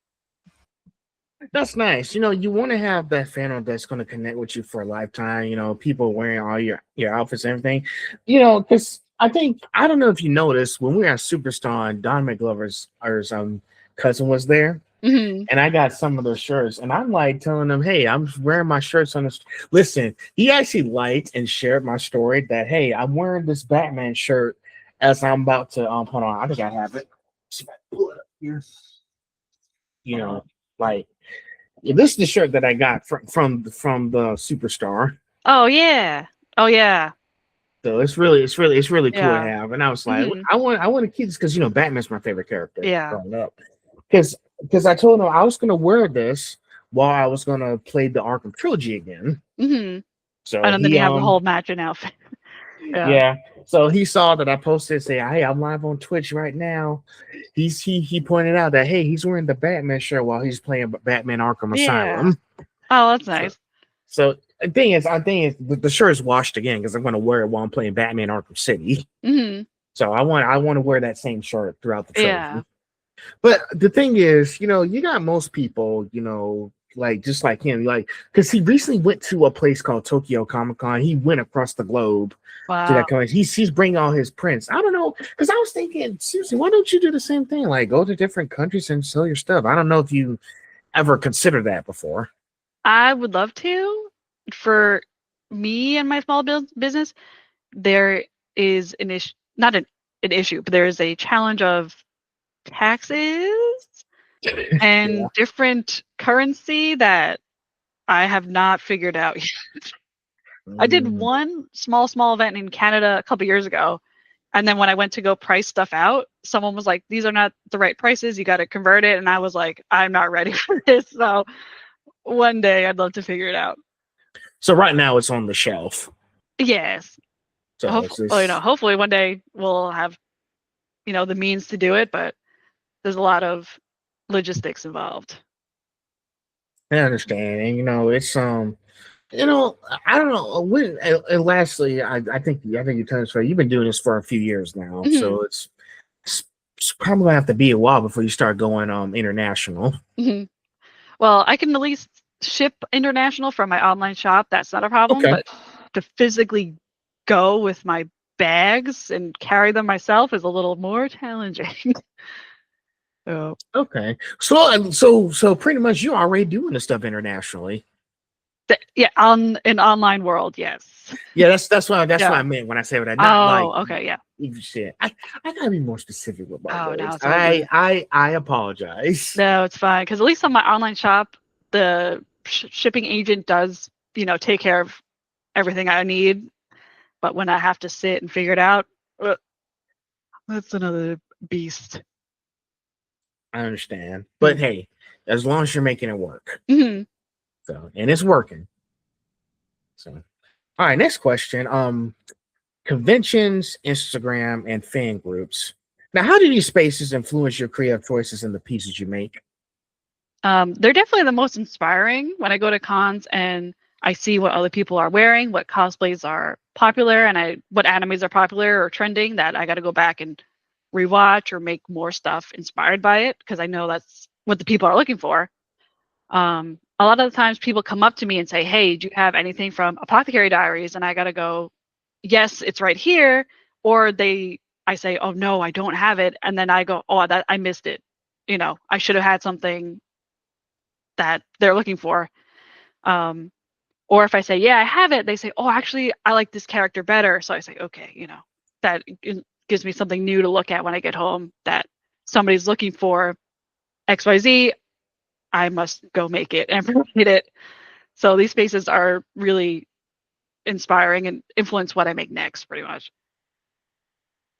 That's nice. You want to have that fandom that's going to connect with you for a lifetime. People wearing all your outfits and everything. Because I don't know if you noticed when we were at Superstar and Don McGlover's cousin was there, Hmm. and I got some of those shirts, and I'm like telling them, "Hey, I'm wearing my shirts on this." Listen, he actually liked and shared my story that, "Hey, I'm wearing this Batman shirt as I'm about to hold on. I think I have it. See if I can pull it up here. You know, like." Yeah, this is the shirt that I got from the Superstar. Oh yeah. Oh yeah. So it's really cool to Yeah. have. And I was like, Hmm. I want to keep this because Batman's my favorite character Yeah. growing up. Because I told him I was gonna wear this while I was gonna play the Arkham trilogy again. Hmm. So And then he you have the whole matching outfit. Yeah. yeah. So he saw that I posted say, "Hey, I'm live on Twitch right now." He pointed out that hey, he's wearing the Batman shirt while he's playing Batman Arkham Yeah. Asylum. Oh, that's So nice. So I think the shirt is washed again because I'm going to wear it while I'm playing Batman Arkham City. Hmm. So I want to wear that same shirt throughout the Yeah. trilogy. But the thing is, you got most people, like just like him, like because he recently went to a place called Tokyo Comic Con. He went across the globe to Wow. that con. He's bringing all his prints. I don't know because I was thinking, seriously, why don't you do the same thing? Like go to different countries and sell your stuff. I don't know if you ever considered that before. I would love to. For me and my small business, there is an issue, not an issue, but there is a challenge of taxes Yeah. and different currency that I have not figured out yet. I did Mm. one small event in Canada a couple years ago, and then when I went to go price stuff out, someone was like, "These are not the right prices. You got to convert it." And I was like, "I'm not ready for this." So one day I'd love to figure it out. So right now it's on the shelf. Yes. So it's just Hopefully one day we'll have, the means to do it, but there's a lot of logistics involved. I understand, and it's I don't know when. And lastly, I think you touched right. You've been doing this for a few years now, Hmm. so it's probably gonna have to be a while before you start going international. Hmm. Well, I can at least ship international from my online shop. That's not a problem, Okay, but to physically go with my bags and carry them myself is a little more challenging. So, okay. So pretty much you're already doing this stuff internationally. yeah, on an online world, yes. Yeah, that's what I Yeah. meant when I say that. Not like Oh, okay, yeah. shit. I gotta be more specific with my Oh, no, words. it's all I good. I I apologize. No, it's fine because at least on my online shop, the shipping agent does, take care of everything I need. But when I have to sit and figure it out, uh, that's another beast. I understand. But hey, as long as you're making it work. Mm-hmm. So, and it's working. So, all right, next question. Conventions, Instagram, and fan groups. Now, how do these spaces influence your creative choices and the pieces you make? They're definitely the most inspiring when I go to cons and I see what other people are wearing, what cosplays are popular, and what animes are popular or trending that I got to go back and rewatch or make more stuff inspired by it because I know that's what the people are looking for. A lot of the times people come up to me and say, "Hey, do you have anything from Apothecary Diaries?" And I got to go, "Yes, it's right here." Or I say, "Oh no, I don't have it," and then I go, "Oh, that I missed it. I should have had something that they're looking for." Um, or if I say, yeah, I have it, they say, oh, actually, I like this character better. So I say, okay, that gives me something new to look at when I get home that somebody's looking for XYZ. I must go make it and provide it. So these spaces are really inspiring and influence what I make next, pretty much.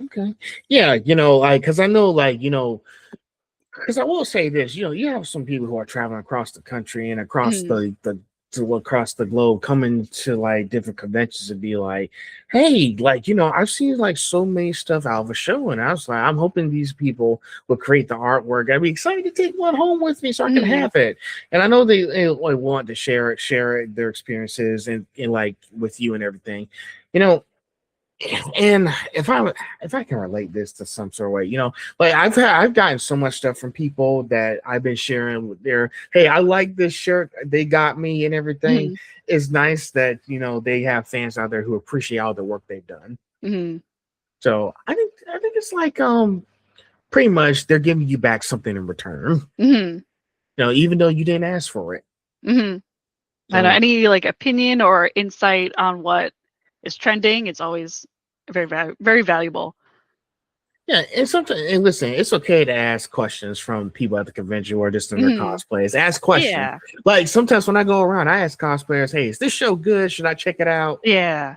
Okay. Yeah, like, because I know, like, because I will say this, you have some people who are traveling across the country and across Mm-hmm. across the globe, coming to like different conventions and be like, hey, like, I've seen like so many stuff out of a show, and I was like, I'm hoping these people will create the artwork. I'd be excited to take one home with me so I can Mm-hmm. have it. And I know they like, want to share it, their experiences, and like with you and everything, you know. And if I can relate this to some sort of way, like I've gotten so much stuff from people that I've been sharing with their, hey, I like this shirt, they got me and everything. Mm-hmm. It's nice that they have fans out there who appreciate all the work they've done. Mm-hmm. So I think it's like pretty much they're giving you back something in return. Mm-hmm. Even though you didn't ask for it. Mm-hmm. I know So any like opinion or insight on what is trending, it's always very valuable. yeah, and sometimes, and listen, it's okay to ask questions from people at the convention or just in their Mm-hmm. cosplays. Ask questions. Yeah. Like sometimes when I go around, I ask cosplayers, "Hey, is this show good? Should I check it out?" Yeah.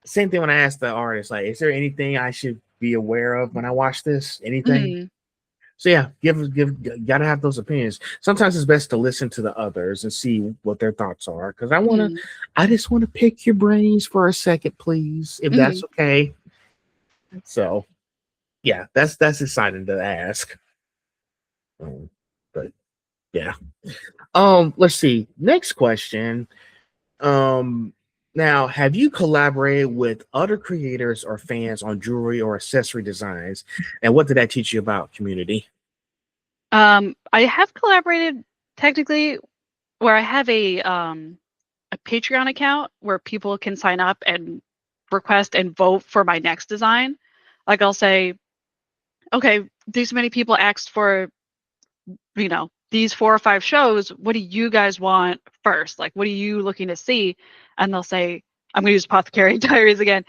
Same thing when I ask the artist, like, "Is there anything I should be aware of when I watch this? Anything?" Mhm. So yeah, gotta have those opinions. Sometimes it's best to listen to the others and see what their thoughts are. Because Mhm. I just want to pick your brains for a second, please, if that's Mhm. okay. So yeah, that's exciting to ask. But yeah. Let's see. Next question. Um, Now, have you collaborated with other creators or fans on jewelry or accessory designs? And what did that teach you about community? I have collaborated technically where I have a Patreon account where people can sign up and request and vote for my next design. Like I'll say, okay, these many people asked for, these 4 or 5 shows. What do you guys want first? Like, what are you looking to see? And they'll say, I'm gonna use Apothecary Diaries again.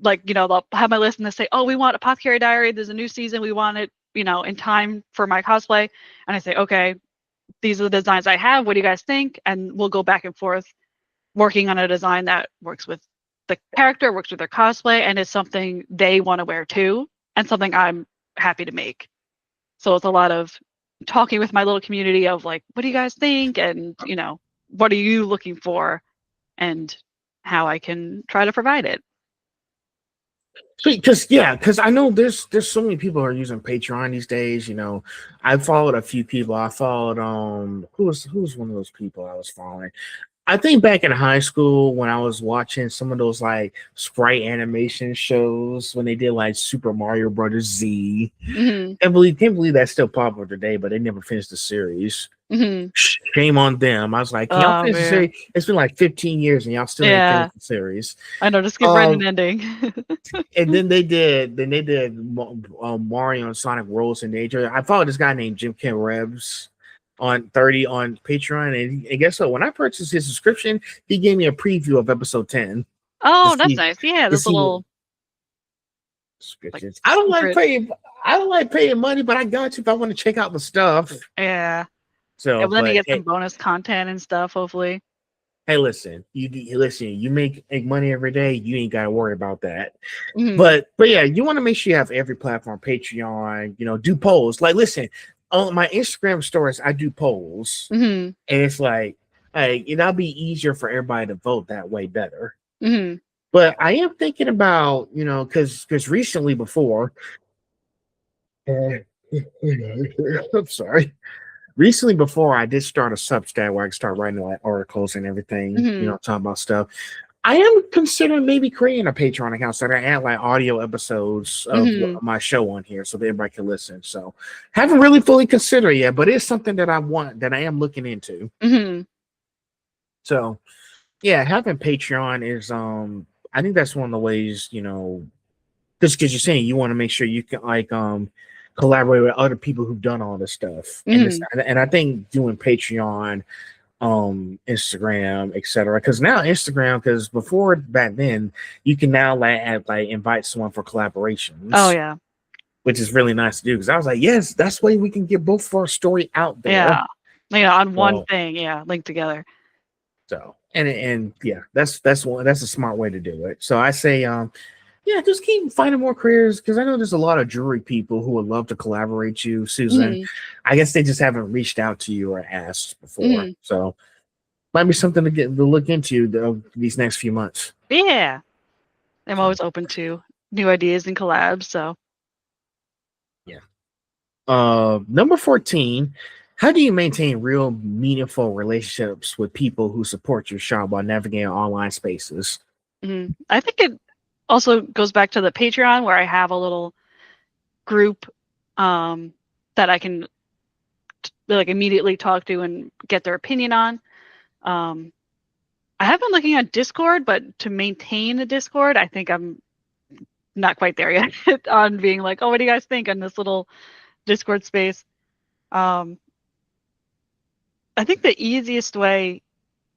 Like, they'll have my list and they say, oh, we want Apothecary Diary. There's a new season. We want it, in time for my cosplay. And I say, okay, these are the designs I have. What do you guys think? And we'll go back and forth working on a design that works with the character, works with their cosplay, and is something they want to wear too, and something I'm happy to make. So it's a lot of talking with my little community of like, what do you guys think? And, what are you looking for? And how I can try to provide it. Because I know there's so many people who are using Patreon these days. I followed a few people. I followed who was one of those people I was following. I think back in high school when I was watching some of those like sprite animation shows when they did like Super Mario Brothers Z. Hmm. Can't believe that's still popular today, but they never finished the series. Hmm. Shame on them. I was like, can y'all Oh finish the man. series? It's been like 15 years and y'all still ain't Yeah. finished the series. I know, just give Brendan Um, an ending. and then they did Mario and Sonic Worlds in Nature. I followed this guy named Jim Ken Rebs on 30 on Patreon, and guess what? When I purchased his subscription, he gave me a preview of episode 10 to Oh, that's see nice. Yeah, to those see what little like subscriptions. secret. I don't like paying money, but I got you if I want to check out the stuff. Yeah. Yeah, So, but then you but get some bonus content and stuff, hopefully. hey, listen, you make money every day. You ain't got to worry about that. Hmm. But yeah, you want to make sure you have every platform, Patreon. Do polls. Like, listen, on my Instagram stories, I do polls, Mm-hmm. and it's like, hey, it'll be easier for everybody to vote that way better. Mm-hmm. But I am thinking about, because recently before, uh, I'm sorry, recently before I did start a Substack where I can start writing like articles and everything, Mm-hmm. talking about stuff. I am considering maybe creating a Patreon account so that I add like audio episodes of Mm-hmm. my show on here so that everybody can listen. So haven't really fully considered it yet, but it's something that I am looking into. Mm-hmm. So yeah, having Patreon is I think that's one of the ways, just because you're saying you want to make sure you can like collaborate with other people who've done all this stuff. Mm-hmm. And I think doing Patreon, Instagram, etc. Because now Instagram, because before back then, you can now like invite someone for Oh collaborations, yeah. which is really nice to do. Because I was like, yes, that's way we can get both of our story out there. Yeah. Yeah, on one So thing, yeah, linked together. and yeah, that's a smart way to do it. So I say yeah, just keep finding more careers because I know there's a lot of jewelry people who would love to collaborate you, Susan. Mm-hmm. I guess they just haven't reached out to you or asked before. Mm-hmm. So might be something to look into these next few months. Yeah. I'm So always open to new ideas and collabs, so yeah. Number 14. How do you maintain real meaningful relationships with people who support your shop while navigating online spaces? I think it also goes back to the Patreon where I have a little group um, that I can like immediately talk to and get their opinion on. Um, I have been looking at Discord, but to maintain a Discord, I think I'm not quite there yet on being like, oh, what do you guys think on this little Discord space? Um, I think the easiest way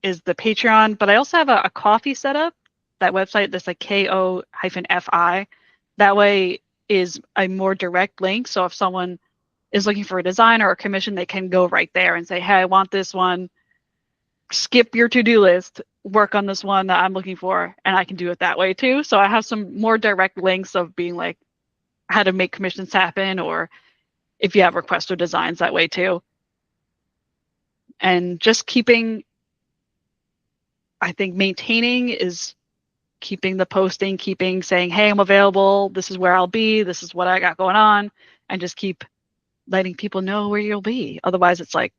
is the Patreon, but I also have a coffee setup. That website that's like ko-fi. That way is a more direct link. So if someone is looking for a design or a commission, they can go right there and say, hey, I want this one. Skip your to-do list, work on this one that I'm looking for, and I can do it that way too. So I have some more direct links of being like how to make commissions happen, or if you have requests or designs that way too. And just keeping, I think maintaining is keeping the posting, keeping saying, hey, I'm available, this is where I'll be, this is what I got going on, and just keep letting people know where you'll be. Otherwise, it's like,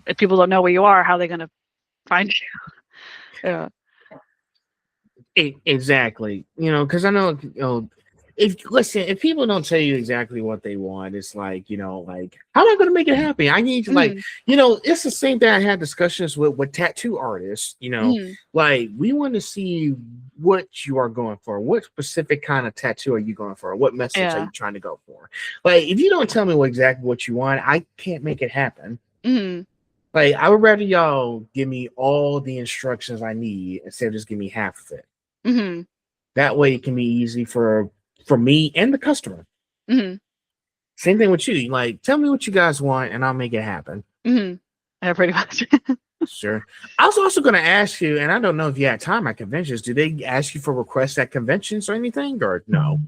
if people don't know where you are, how are they going to find you? Yeah. Exactly. Because I know, if people don't tell you exactly what they want, it's like, like, how am I going to make it happen? I need to, like, Mm-hmm. it's the same thing I had discussions with tattoo artists, Mm-hmm. like, we want to see what you are going for. What specific kind of tattoo are you going for? What message are Yeah. you trying to go for? Like, if you don't tell me exactly what you want, I can't make it happen. Mm-hmm. Like, I would rather y'all give me all the instructions I need instead of just give me half of it. Mm-hmm. That way, it can be easy for me and the customer. Mm-hmm. Same thing with you. Like, tell me what you guys want, and I'll make it happen. Mm-hmm. Yeah, pretty much. Sure. I was also going to ask you, and I don't know if you had time at conventions. Do they ask you for requests at conventions or anything, or no?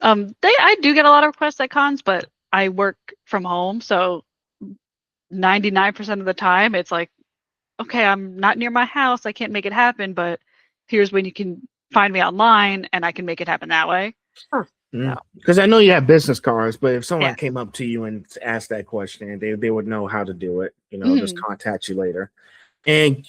I do get a lot of requests at cons, but I work from home, so 99% of the time it's like, okay, I'm not near my house, I can't make it happen, but here's when you can find me online and I can make it happen that way. So, Because I know you have business cards, but if someone yeah. came up to you and asked that question, they would know how to do it. Just Mm-hmm. contact you later. And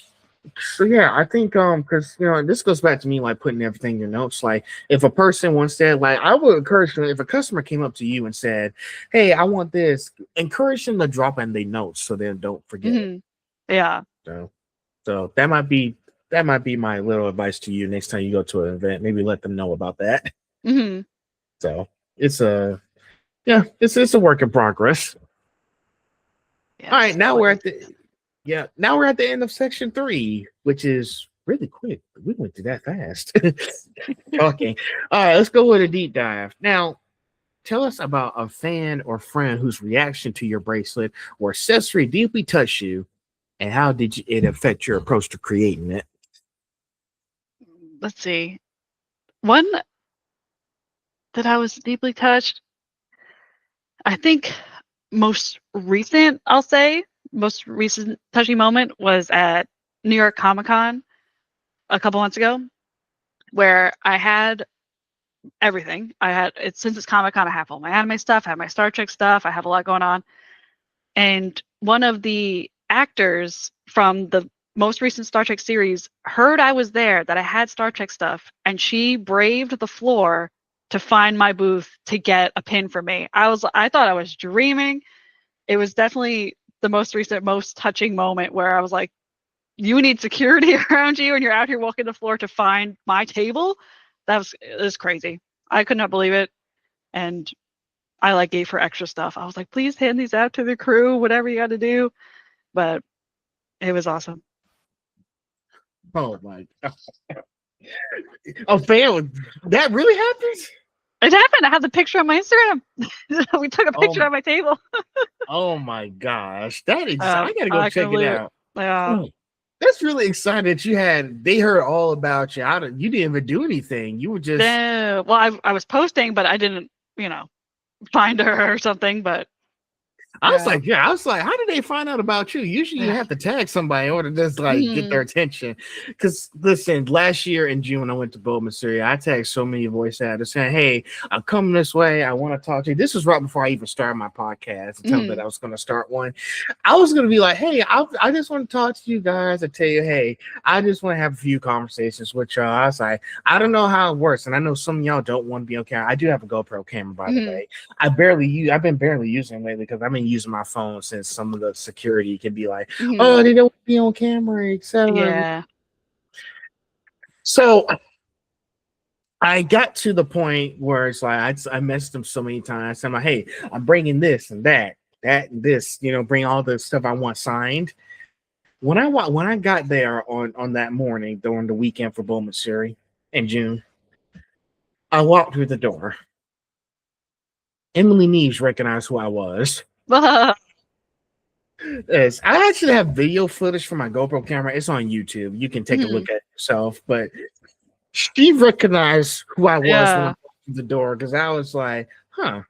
so yeah, I think because this goes back to me like putting everything in your notes. Like if a person wants that, like I would encourage them if a customer came up to you and said, "Hey, I want this," encourage them to drop in their notes so they don't forget it. Mm-hmm. Yeah. So that might be my little advice to you next time you go to an event. Maybe let them know about that. Mm-hmm. So it's a it's a work in progress. All right, Yes, now we're always. at the now we're at the end of section 3, which is really quick. We went through that fast. Okay. All right, let's go with a deep dive. Now, tell us about a fan or friend whose reaction to your bracelet or accessory deeply touched you, and how did it affect your approach to creating it? Let's see. One that I was deeply touched, I think most recent, I'll say, most recent touching moment was at New York Comic Con a couple months ago, where I had everything. I had it since it's Comic Con. I have all my anime stuff, I have my Star Trek stuff, I have a lot going on. And one of the actors from the most recent Star Trek series heard I was there, that I had Star Trek stuff, and she braved the floor to find my booth to get a pin for me. I thought I was dreaming. It was definitely the most recent, most touching moment where I was like, you need security around you and you're out here walking the floor to find my table. It was crazy. I could not believe it. And I like gave her extra stuff. I was like, please hand these out to the crew, whatever you got to do. But it was awesome. Oh my God. Oh, fan, that really happens? It happened. I have the picture on my Instagram. We took a picture at my table. Oh my gosh. That is, I gotta go I check couldn't it believe out. Yeah. Oh, that's really exciting that they heard all about you. You didn't even do anything. You were just No. Well, I was posting, but I didn't, find her or something. But I was like, how did they find out about you? Usually you have to tag somebody in order to just like get their attention. Because listen, last year in June, when I went to Bowman, Syria, I tagged so many voice actors saying, hey, I'm coming this way. I want to talk to you. This was right before I even started my podcast and tell them that I was going to start one. I was going to be like, hey, I just want to talk to you guys and tell you, hey, I just want to have a few conversations with y'all. I was like, I don't know how it works. And I know some of y'all don't want to be on camera. I do have a GoPro camera, by the way. I've been barely using it lately because I've been using my phone since some of the security can be like, oh, they don't be on camera, etc. Yeah. So I got to the point where it's like I messaged them so many times. I'm like, hey, I'm bringing this and that and this, bring all the stuff I want signed. When I got there on that morning during the weekend for Bowman Surrey in June, I walked through the door. Emily Neves recognized who I was. Yes, I actually have video footage from my GoPro camera. It's on YouTube. You can take a look at it yourself. But she recognized who I was when I walked through the door because I was like, huh,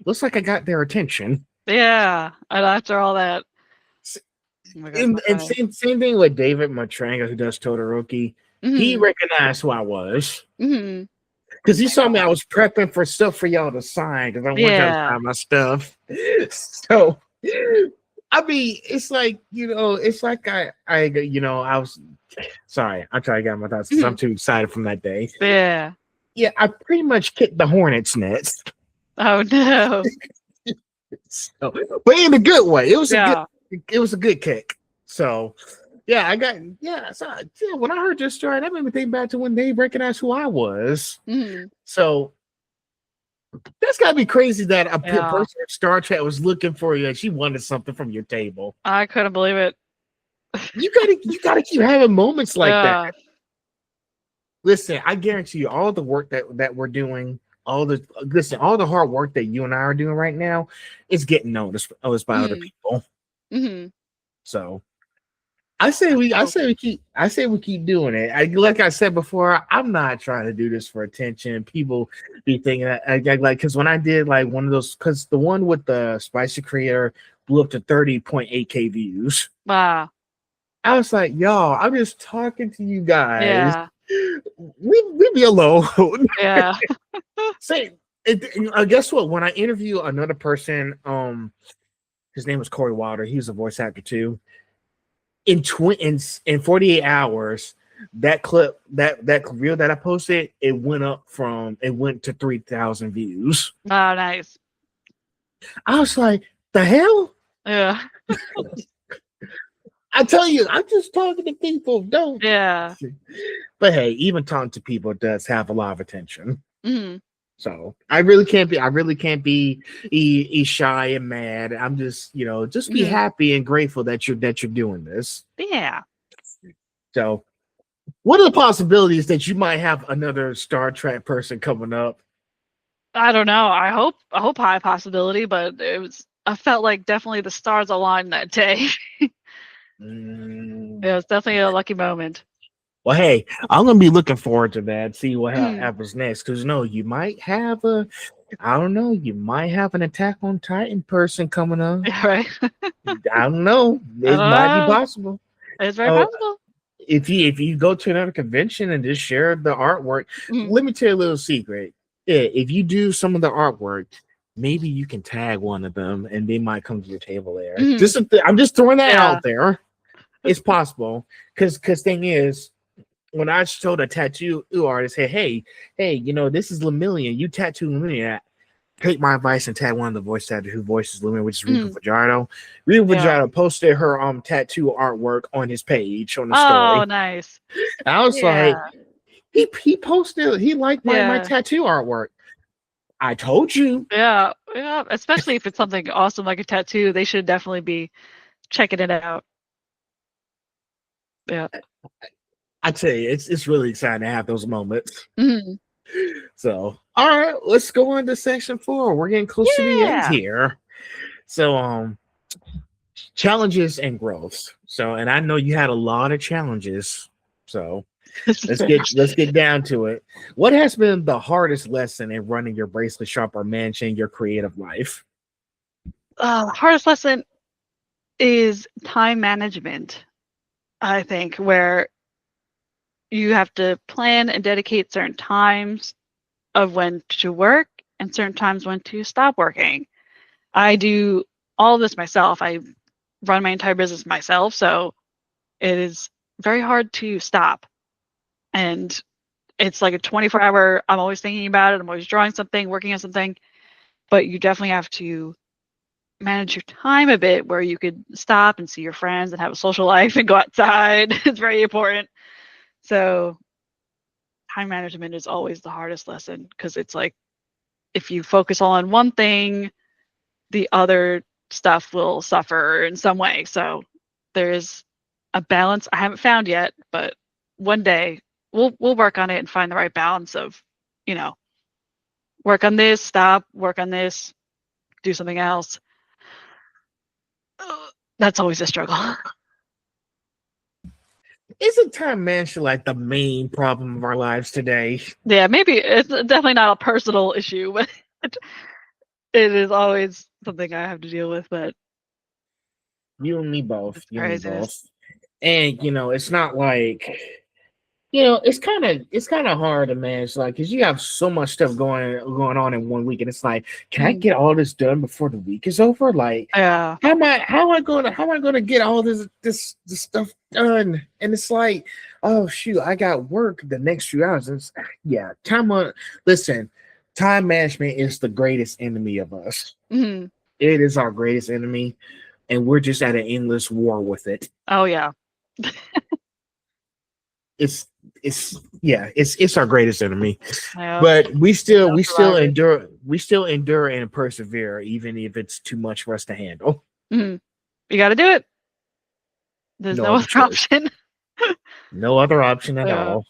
looks like I got their attention. Yeah. And after all that. Oh and same thing with David Matranga, who does Todoroki. He recognized who I was. Because he saw me, I was prepping for stuff for y'all to sign because I want y'all to sign my stuff. So, I mean, it's like, it's like I was sorry, I'm trying to get my thoughts because I'm too excited from that day. Yeah. Yeah, I pretty much kicked the hornet's nest. Oh no. So, but in a good way. It was a good kick. So yeah, when I heard your story, that made me think back to when they recognized who I was. So that's gotta be crazy that a person at Star Trek was looking for you and she wanted something from your table. I couldn't believe it. You gotta keep having moments like that. Listen, I guarantee you, all the work that we're doing, all the hard work that you and I are doing right now, is getting noticed by other people. So I say we keep doing it. Like I said before, I'm not trying to do this for attention. People be thinking that because when I did like one of those, because the one with the Spicy Creator blew up to 30.8K views. Wow. I was like, y'all, I'm just talking to you guys. Yeah. We be alone. Yeah. Guess what? When I interview another person, his name was Corey Wilder. He was a voice actor too. In 48 hours, that clip, that reel that I posted, it went to 3,000 views. Oh, nice. I was like, the hell? Yeah. I tell you, I'm just talking to people. Don't. Yeah. But hey, even talking to people does have a lot of attention. So I really can't be shy and mad. I'm just, just be happy and grateful that you're doing this. Yeah. So what are the possibilities that you might have another Star Trek person coming up? I don't know. I hope high possibility, but I felt like definitely the stars aligned that day. It was definitely a lucky moment. Well, hey, I'm gonna be looking forward to that. See what happens next, because you might have I don't know. You might have an Attack on Titan person coming on. Yeah, right. I don't know. I It don't might be know. possible. It's very Oh, possible. if you go to another convention and just share the artwork, Mhm. let me tell you a little secret. Yeah, if you do some of the artwork, maybe you can tag one of them, and they might come to your table there. Mhm. I'm just throwing that Yeah. out there. It's possible because thing is, when I showed a tattoo artist, hey, this is Lemillion. You tattoo Lemillion. Take my advice and tag one of the voice actors who voices Lumen, which is Rico Mhm. Fajardo. Rico Yeah. Fajardo posted her tattoo artwork on his page on the Oh, story. nice. I was Yeah. like, he posted, he liked my Yeah. tattoo artwork. I told you. Yeah. Yeah. Especially if it's something awesome like a tattoo, they should definitely be checking it out. Yeah. I tell you, it's really exciting to have those moments. Mhm. So, all right, let's go on to section 4. We're getting close to the end Yeah. here. So, challenges and growth. So, and I know you had a lot of challenges. So, let's get down to it. What has been the hardest lesson in running your bracelet shop or managing your creative life? Hardest lesson is time management, I think, where you have to plan and dedicate certain times of when to work and certain times when to stop working. I do all of this myself. I run my entire business myself, so it is very hard to stop. And it's like a 24-hour, I'm always thinking about it, I'm always drawing something, working on something, but you definitely have to manage your time a bit where you could stop and see your friends and have a social life and go outside. It's very important. So time management is always the hardest lesson because it's like if you focus all on one thing, the other stuff will suffer in some way. So there is a balance I haven't found yet, but one day we'll work on it and find the right balance of, you know, work on this, stop, work on this, do something else. That's always a struggle. Isn't time management like the main problem of our lives today? Yeah, maybe it's definitely not a personal issue, but it is always something I have to deal with, but You and me both. it's You and me craziness. both. And it's not like it's kind of hard to manage, like, because you have so much stuff going on in one week, and it's like, can I Mhm. get all this done before the week is over? Like, Yeah. how am I gonna get all this stuff done? And it's like, oh shoot, I got work the next few hours. Yeah, listen, time management is the greatest enemy of us. Mhm. It is our greatest enemy, and we're just at an endless war with it. Oh, yeah. It's our greatest enemy, Yeah. but we still No we still survivors. endure and persevere even if it's too much for us to handle. Mhm. You gotta do it. There's No no other other choice, option. no other option at Yeah. all.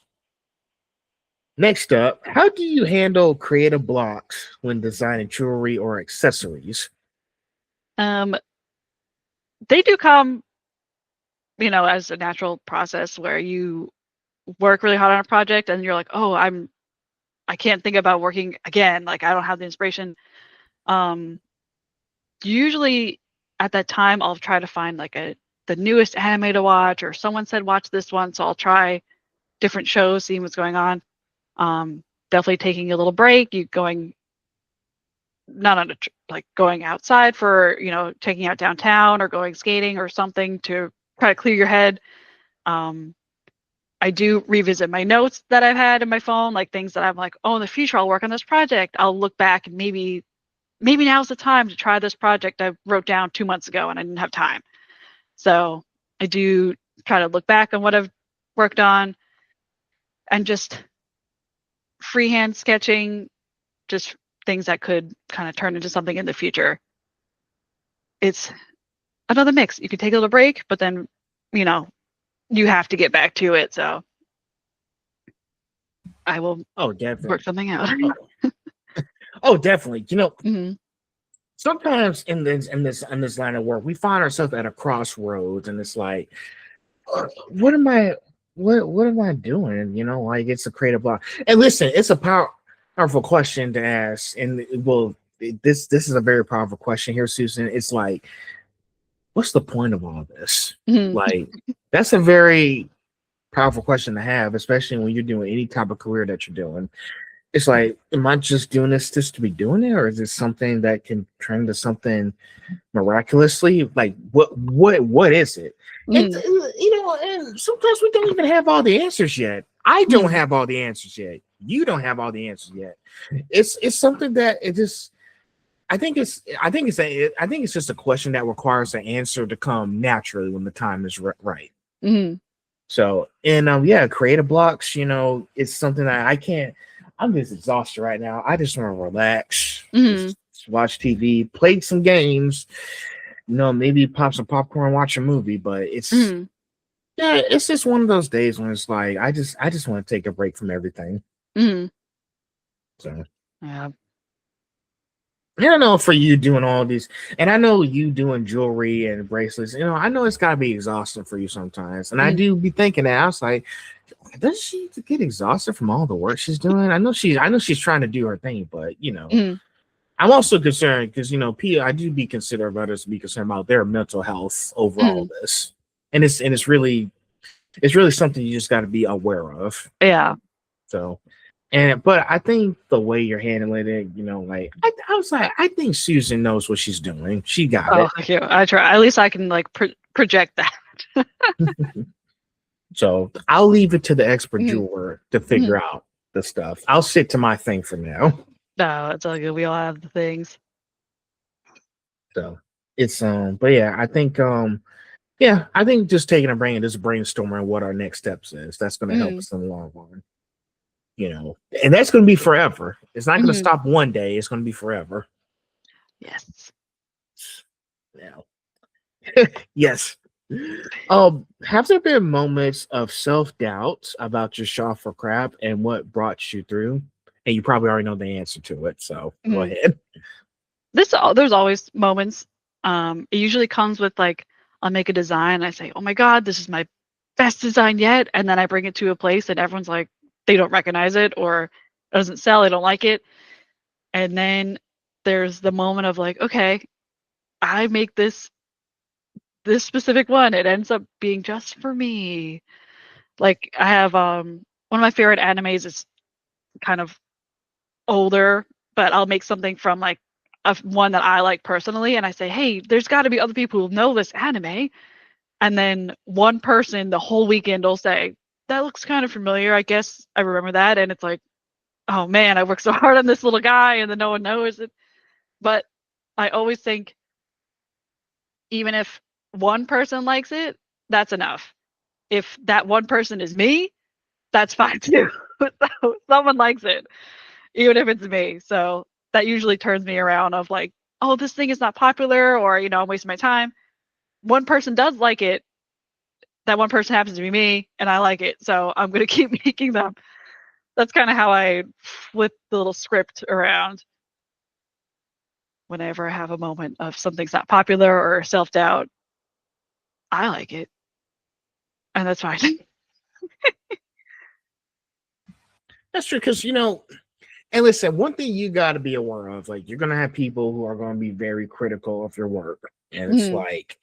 Next up, how do you handle creative blocks when designing jewelry or accessories? Um, they do come, as a natural process where you work really hard on a project and you're like, "Oh, I can't think about working again, like, I don't have the inspiration." Um, Usually at that time, I'll try to find, like, the newest anime to watch, or someone said, "Watch this one," so I'll try different shows, seeing what's going on. Definitely taking a little break, you going not on a tr like, going outside for, taking out downtown or going skating or something to try to clear your head. Um, I do revisit my notes that I've had in my phone, like, things that I'm like, "Oh, in the future, I'll work on this project." I'll look back and maybe now's the time to try this project I wrote down 2 months ago and I didn't have time. So, I do try to look back on what I've worked on and just freehand sketching, just things that could kinda turn into something in the future. It's another mix. You can take a little break, but then, you know, you have to get back to it, so I will Oh, work definitely. something out. Oh, oh, definitely. Mhm. Sometimes in this line of work, we find ourselves at a crossroads, and it's like, what am I, what am I doing? Like, it's a creative block. And listen, it's a power. powerful question to ask, and well, this is a very powerful question here, Susan. It's like, what's the point of all this? Mhm. Like, that's a very powerful question to have, especially when you're doing any type of career that you're doing. It's like, am I just doing this just to be doing it, or is it something that can turn to something miraculously? Like, what is it? And Mhm. and sometimes we don't even have all the answers yet. I don't Mhm. have all the answers yet. You don't have all the answers yet. It's something that it just. I think it's just a question that requires an answer to come naturally when the time is right. Mhm. So, and yeah, creative blocks, it's something that I can't. I'm just exhausted right now. I just want to relax, Mhm. just watch TV, play some games, maybe pop some popcorn, watch a movie. But Mhm. it's just one of those days when it's like I just want to take a break from everything. Mhm. So Yeah. I don't know for you doing all these, and I know you doing jewelry and bracelets. I know it's got to be exhausting for you sometimes, and I Mhm. do be thinking that I was like, does she get exhausted from all the work she's doing? I know she's trying to do her thing, but Mhm. I'm also concerned because I do be considerate of others to be concerned about their mental health over all Mhm. this, and it's really something you just got to be aware of. Yeah. So, but I think the way you're handling it, like I was like, I think Susan knows what she's doing. She got Oh, it. thank you. I try. At least I can like project that. So I'll leave it to the expert Mhm. jeweler to Mhm. figure out the stuff. I'll stick to my thing for now. No, it's all good. We all have the things. So it's but yeah, I think just taking a brain and just brainstorming what our next steps is. That's gonna help Mhm. us in the long run. And that's gonna be forever. It's not gonna Mhm. stop one day, it's gonna be forever. Yes. Now. Yes. Have there been moments of self-doubt about your shop for crap and what brought you through? And you probably already know the answer to it, so go Mhm. ahead. There's always moments. It usually comes with like I'll make a design and I say, "Oh my god, this is my best design yet," and then I bring it to a place and everyone's like, they don't recognize it or it doesn't sell. They don't like it, and then there's the moment of like, okay, I make this specific one. It ends up being just for me. Like I have one of my favorite animes is kind of older, but I'll make something from like one that I like personally, and I say, "Hey, there's got to be other people who know this anime." And then one person the whole weekend will say, "That looks kind of familiar. I guess I remember that." And it's like, "Oh man, I worked so hard on this little guy, and then no one knows it." But I always think, even if one person likes it, that's enough. If that one person is me, that's fine too. So someone likes it, even if it's me. So that usually turns me around of like, oh, this thing is not popular, or I'm wasting my time. One person does like it. That one person happens to be me, and I like it. So I'm gonna keep making them. That's kind of how I flip the little script around whenever I have a moment of something's not popular or self doubt. I like it, and that's fine. That's true, because and listen, one thing you got to be aware of, like you're gonna have people who are gonna be very critical of your work, and it's Mhm. like,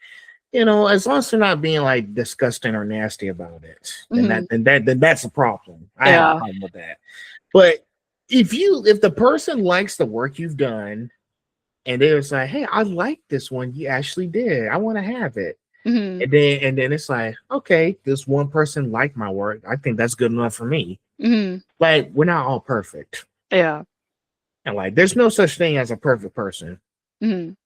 as long as they're not being like disgusting or nasty about it, then Mhm. that's a problem. I have a Yeah. problem with that. But if the person likes the work you've done and they was like, hey, I like this one you actually did, I want to have it. Mhm. And then it's like, okay, this one person liked my work. I think that's good enough for me. Mhm. Like, we're not all perfect. Yeah. And like, there's no such thing as a perfect person. Mhm.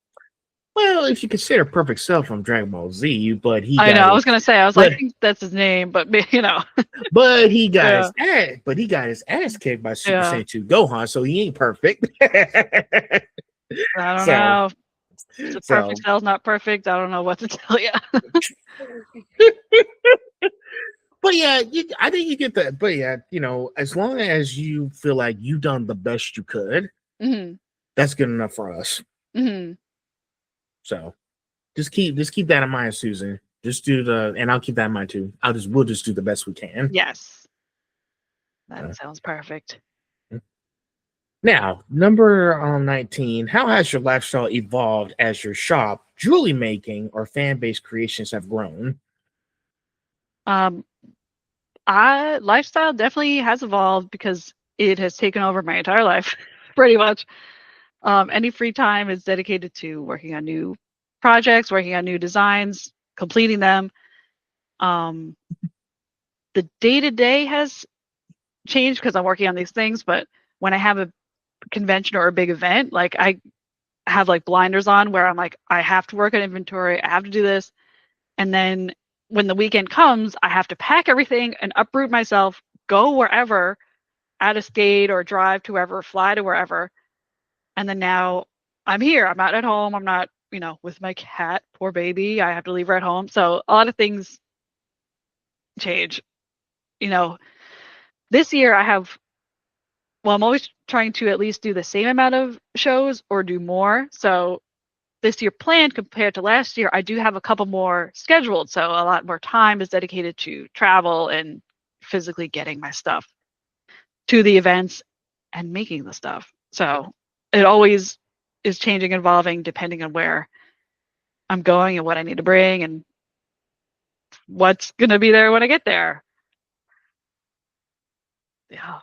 Well, if you consider Perfect Self from Dragon Ball Z, I know. I was gonna say. I was like, I but think that's his name, but you know. but he got Yeah. his ass kicked by Super Yeah. Saiyan 2 Gohan, so he ain't perfect. I don't so know. It's a perfect so cell's not perfect. I don't know what to tell you. but yeah, I think you get that. But yeah, as long as you feel like you done the best you could, Mhm. that's good enough for us. Mhm. So just keep that in mind, Susan. Just do and I'll keep that in mind too. We'll just do the best we can. Yes. That Uh, sounds perfect. Now, number 19, how has your lifestyle evolved as your shop, jewelry making, or fan based creations have grown? Um, I lifestyle definitely has evolved because it has taken over my entire life, pretty much. Any free time is dedicated to working on new projects, working on new designs, completing them. Um, the day to day has changed because I'm working on these things, but when I have a convention or a big event, like I have like blinders on where I'm like, I have to work on inventory, I have to do this. And then when the weekend comes, I have to pack everything and uproot myself, go wherever, out of state or drive to wherever, fly to wherever. And then now I'm here. I'm not at home. I'm not, with my cat, poor baby. I have to leave her at home. So a lot of things change. You know, this year I have, well, I'm always trying to at least do the same amount of shows or do more. So this year planned compared to last year, I do have a couple more scheduled. So a lot more time is dedicated to travel and physically getting my stuff to the events and making the stuff. So it always is changing, evolving depending on where I'm going and what I need to bring and what's going to be there when I get there. Yeah.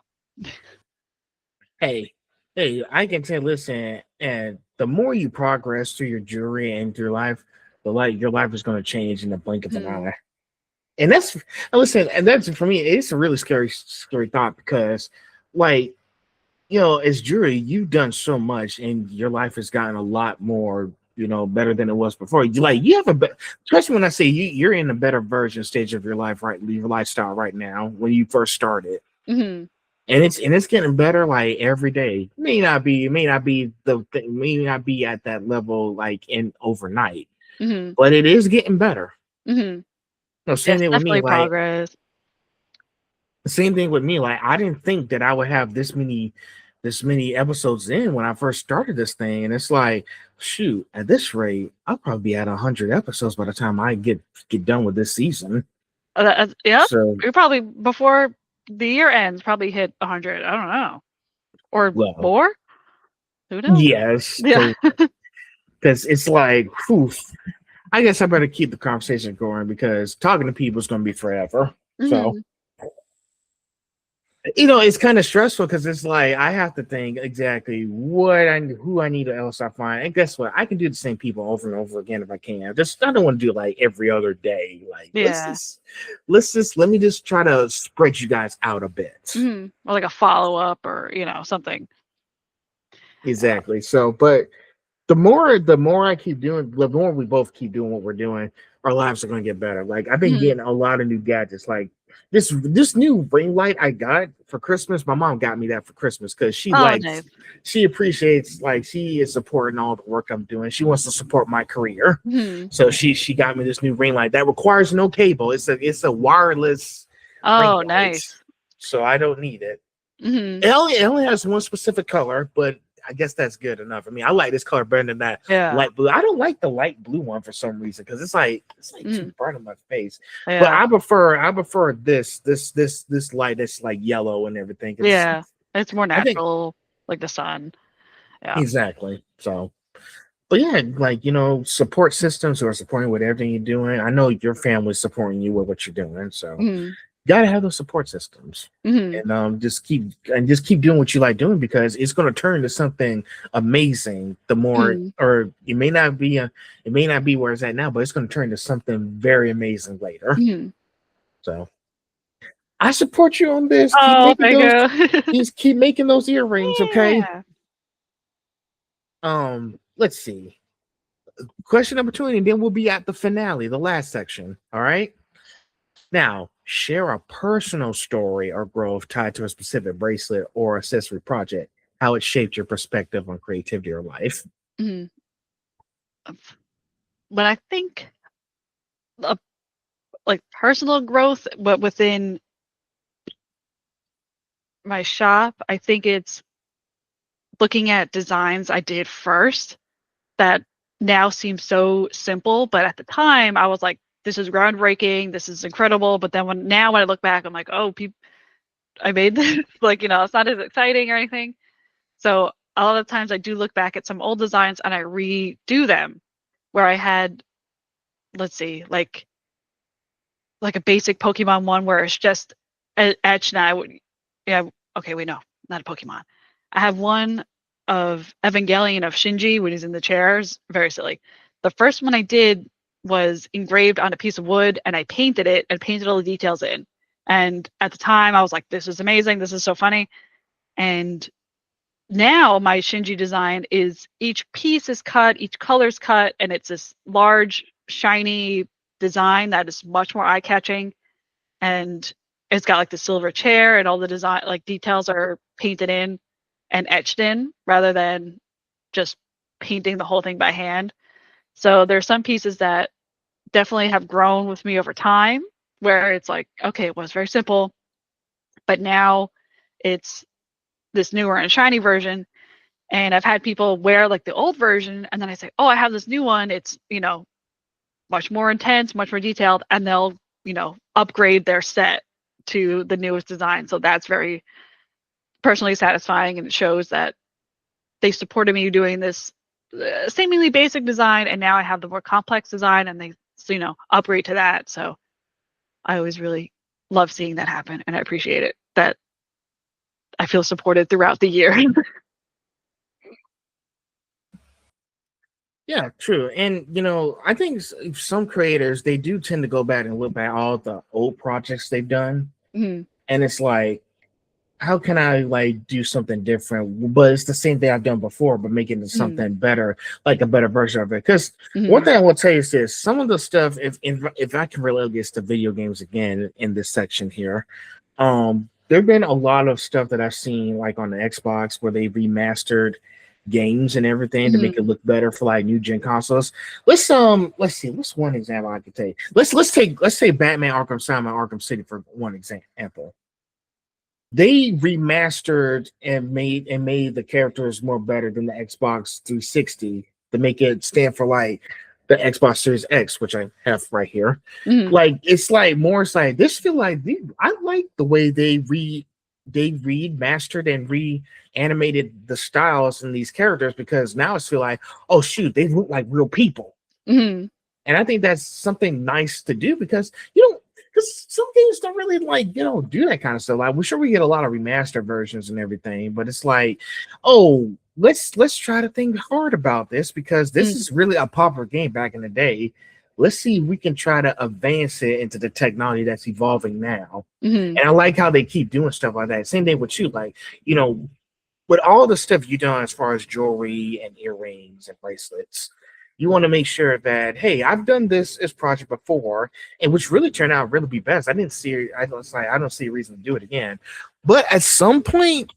Hey, hey, I can tell, listen, and the more you progress through your jewelry and through life, your life is going to change in the blink of an Mm-hmm. eye. And listen, and that's for me, it's a really scary thought because, like, as jewelry, you've done so much and your life has gotten a lot more, better than it was before. You have especially when I say you're in a better version stage of your life, right? Your lifestyle right now when you first started. Mm-hmm. And it's getting better like every day. May not be at that level like in overnight, Mm-hmm. but it is getting better. Mm-hmm. Same Yes, thing with me. definitely Like progress. same thing with me. Like I didn't think that I would have this many episodes in when I first started this thing, and it's like, shoot, at this rate, I'll probably be at 100 episodes by the time I get done with this season. Yeah, So, you're probably before the year ends, probably hit 100. I don't know. Or well, more? Who knows? yes, Yeah. because it's like, whew, I guess I better keep the conversation going because talking to people is going to be forever. So, Mm-hmm. it's kind of stressful because it's like I have to think exactly who I need to else I find. And guess what? I can do the same people over and over again if I can. Just I don't want to do it like every other day. Like Yeah. let me just try to spread you guys out a bit. Mm-hmm. Or like a follow-up or, something. Yeah. Exactly. So, but the more I keep doing, the more we both keep doing what we're doing, our lives are going to get better. Like I've been Mm-hmm. getting a lot of new gadgets, like this new ring light I got for Christmas. My mom got me that for Christmas because Oh, nice. she appreciates, like she is supporting all the work I'm doing. She wants to support my career, Mm-hmm. so she got me this new ring light that requires no cable. It's a wireless ring Oh, light, nice. so I don't need it. Mm-hmm. It only has one specific color, but I guess that's good enough. I mean, I like this color better than that Yeah. light blue. I don't like the light blue one for some reason because it's like too Mm-hmm. bright on my face. But Yeah. I prefer this light that's like yellow and everything. 'Cause Yeah. It's more I think natural, like the sun. Yeah. exactly. So, but yeah, like support systems who are supporting with everything you're doing. I know your family's supporting you with what you're doing. So Mm-hmm. gotta have those support systems Mm-hmm. and just keep doing what you like doing because it's going to turn into something amazing the more Mm-hmm. or it may not be where it's at now, but it's going to turn into something very amazing later. Mm-hmm. So I support you on this. keep Oh, making thank those you. just keep making those earrings, okay? Yeah. Let's see, question number 20, and then we'll be at the finale, the last section. All right. Now, share a personal story or growth tied to a specific bracelet or accessory project, how it shaped your perspective on creativity or life. Mm-hmm. But I think uh, like personal growth, but within my shop, I think it's looking at designs I did first that now seem so simple, but at the time I was like, this is groundbreaking, this is incredible. But then when I look back, I'm like, oh, I made this. Like, it's not as exciting or anything. So a lot of times I do look back at some old designs and I redo them where I had, let's see, like a basic Pokemon one where it's just etched and I would, yeah, okay, wait, no, not a Pokemon. I have one of Evangelion of Shinji when he's in the chairs. Very silly. The first one I did was engraved on a piece of wood and I painted it and painted all the details in. And at the time I was like, this is amazing. This is so funny. And now my Shinji design is each piece is cut, each color's cut, and it's this large, shiny design that is much more eye-catching. And it's got like the silver chair and all the design like details are painted in and etched in rather than just painting the whole thing by hand. So there's some pieces that definitely have grown with me over time where it's like, okay, it was very simple, but now it's this newer and shiny version. And I've had people wear like the old version and then I say, oh, I have this new one. It's, much more intense, much more detailed, and they'll, upgrade their set to the newest design. So that's very personally satisfying and it shows that they supported me doing this seemingly basic design and now I have the more complex design and they, upgrade to that. So I always really love seeing that happen and I appreciate it that I feel supported throughout the year. Yeah, true. And I think some creators they do tend to go back and look at all the old projects they've done, Mhm. and it's like, how can I like do something different? But it's the same thing I've done before, but make it into Mhm. something better, like a better version of it. Because one Mhm. thing I will tell you is this: some of the stuff, if I can relate this to video games again in this section here, there've been a lot of stuff that I've seen like on the Xbox where they remastered games and everything to make it Mhm. look better for like new gen consoles. Let's see, what's one example I could take? Let's take Batman Arkham Asylum and Arkham City for one example. They remastered and made the characters more better than the Xbox 360 to make it stand for like the Xbox Series X, which I have right here. Mhm. Like it's like this feel like I like the way they remastered and reanimated the styles in these characters because now it's feel like, oh shoot, they look like real people. Mhm. And I think that's something nice to do because you don't because some games don't really like do that kind of stuff. Like we're sure we get a lot of remastered versions and everything, but it's like, oh, let's try to think hard about this because this Mhm. is really a popular game back in the day. Let's see if we can try to advance it into the technology that's evolving now. Mhm. And I like how they keep doing stuff like that. Same thing with you, like with all the stuff you've done as far as jewelry and earrings and bracelets, you want to make sure that hey, I've done this project before, and which really turned out really be best. I don't see a reason to do it again. But at some point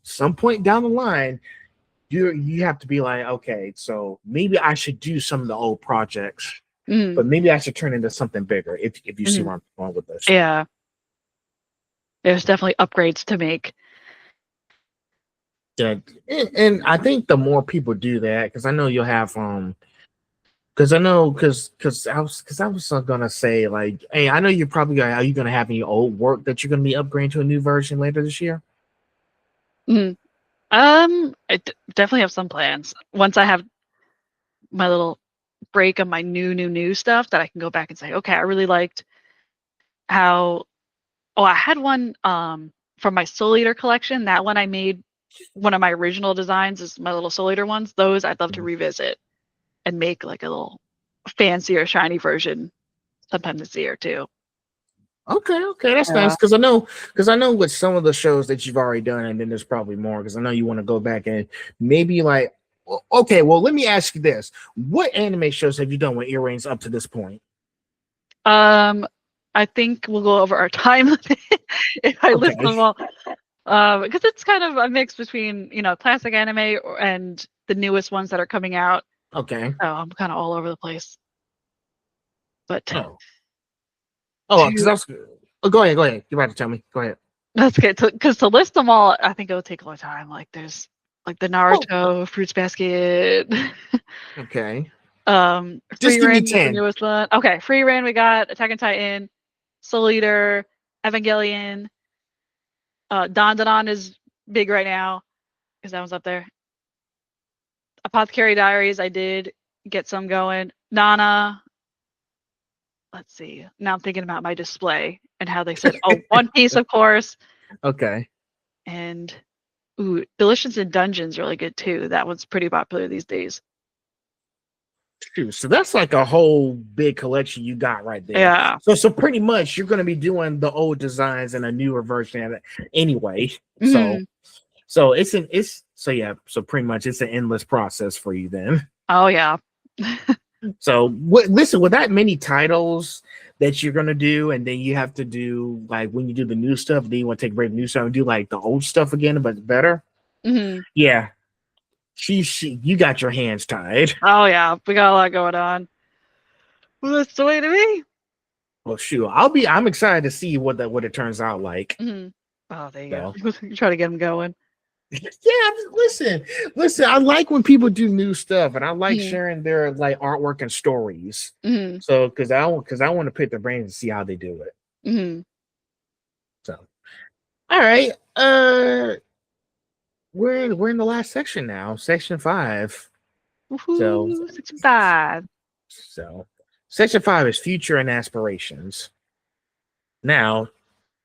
down the line, you have to be like, okay, so maybe I should do some of the old projects, Mhm. but maybe I should turn into something bigger. If you see Mhm. where I'm going with this. Yeah, there's definitely upgrades to make. Yeah, and I think the more people do that, because I know you'll have because I know because I was gonna say like, hey, I know you're probably gonna are you gonna have any old work that you're gonna be upgrading to a new version later this year? Mhm. Definitely have some plans. Once I have my little break of my new stuff that I can go back and say, okay, I really liked how. Oh, I had one from my Soul Eater collection. That one I made one of my original designs is my little Soul Eater ones. Those I'd love to Mhm. revisit and make like a little fancier, shiny version sometime this year too. Okay, that's Yeah. nice because I know with some of the shows that you've already done, and then there's probably more because I know you want to go back and maybe like, okay, well, let me ask you this: what anime shows have you done with earrings up to this point? Um, I think we'll go over our time limit if I list Okay, them all. Because it's kind of a mix between, classic anime and the newest ones that are coming out. okay. So I'm kind of all over the place. But Oh, oh, because to I was. Oh, go ahead, go ahead. You're about to tell me. Go ahead. that's good. Because to list them all, I think it would take a long time. Like there's like the Oh, Naruto, Fruits Basket, okay. Free Just give me Reign is the 10. newest one. Okay, Free Reign we got Attack on Titan, Soul Eater, Evangelion, Don is big right now because that one's up there. Apothecary Diaries, I did get some going. Nana, let's see. Now I'm thinking about my display and how they said, oh, One Piece, of course. Okay. And ooh, Delicious in Dungeons really good too. That one's pretty popular these days. Shoot, so that's like a whole big collection you got right there. Yeah. So pretty much you're gonna be doing the old designs in a newer version of it anyway. Mhm. So so pretty much it's an endless process for you then. Oh yeah. So listen, with that many titles that you're gonna do, and then you have to do like when you do the new stuff, then you want to take a break from the new stuff and do like the old stuff again, but better. Mhm. Yeah, you got your hands tied. Oh yeah. We got a lot going on. Well, that's the way to be. Well, shoot, I'm excited to see what it turns out like. Mhm. Oh, there you So go. Try to get them going. yeah, listen. I like when people do new stuff, and I like Mhm. sharing their like artwork and stories. Mhm. So because I want to pick their brains and see how they do it. Mhm. So all right, we're in the last section now, section 5. So Woohoo! 65. so section 5 is future and aspirations. Now,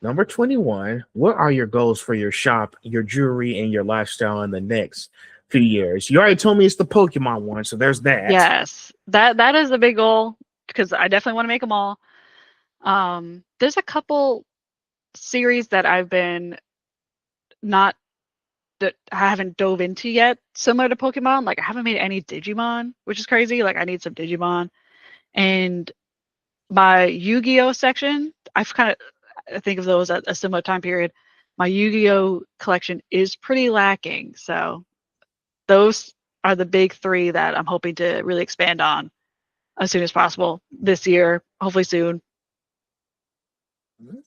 number 21, what are your goals for your shop, your jewelry, and your lifestyle in the next few years? You already told me it's the Pokemon one, so there's that. Yes, that is a big goal because I definitely want to make them all. There's a couple series that I've been not that I haven't dove into yet, similar to Pokemon. Like I haven't made any Digimon, which is crazy. Like I need some Digimon. And my Yu-Gi-Oh section, I've kind of I think of those at a similar time period. My Yu-Gi-Oh collection is pretty lacking, so those are the big three that I'm hoping to really expand on as soon as possible this year, hopefully soon.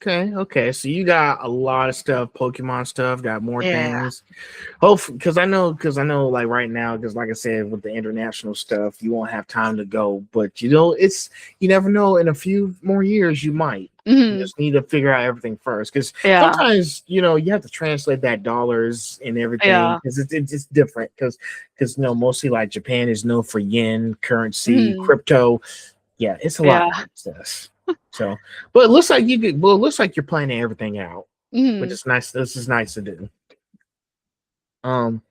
Okay. So you got a lot of stuff, Pokemon stuff, got more Yeah. things. Hopefully, because I know, like right now, because like I said, with the international stuff, you won't have time to go. But you never know. In a few more years, you might. You Hmm. just need to figure out everything first, because Yeah. sometimes you have to translate that dollars and everything Yeah. because it's different because mostly like Japan is known for yen currency, Hmm. crypto. Yeah, it's a lot Yeah. of access. So, but it looks like it looks like you're planning everything out, which Hmm. is nice. This is nice to do. Um,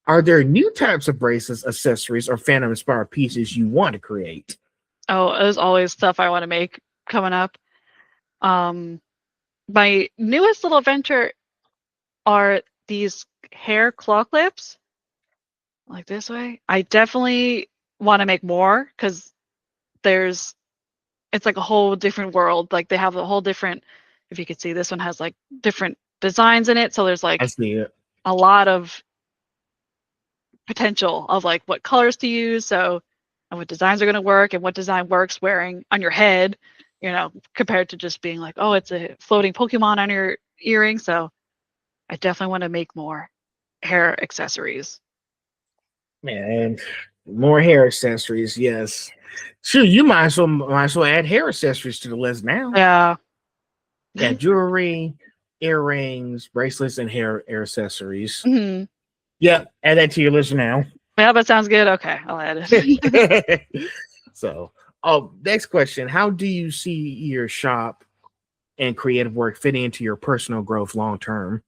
are there new types of bracelets, accessories, or Phantom inspired pieces you want to create? Oh, there's always stuff I want to make coming up. Um, my newest little venture are these hair claw clips, like this way. I definitely want to make more because there's it's like a whole different world. Like they have a whole different, if you could see, this one has like different designs in it. So there's I like see it. a lot of potential of like what colors to use. So and what designs are going to work and what design works wearing on your head, compared to just being like, oh, it's a floating Pokemon on your earring. So I definitely want to make more hair accessories. Man, more hair accessories. Yes. Sure, you might as well add hair accessories to the list now. Yeah. Yeah, jewelry, earrings, bracelets, and hair accessories. Hmm. Yeah, add that to your list now. Yeah, that sounds good. Okay, I'll add it. So, next question: how do you see your shop and creative work fitting into your personal growth long term?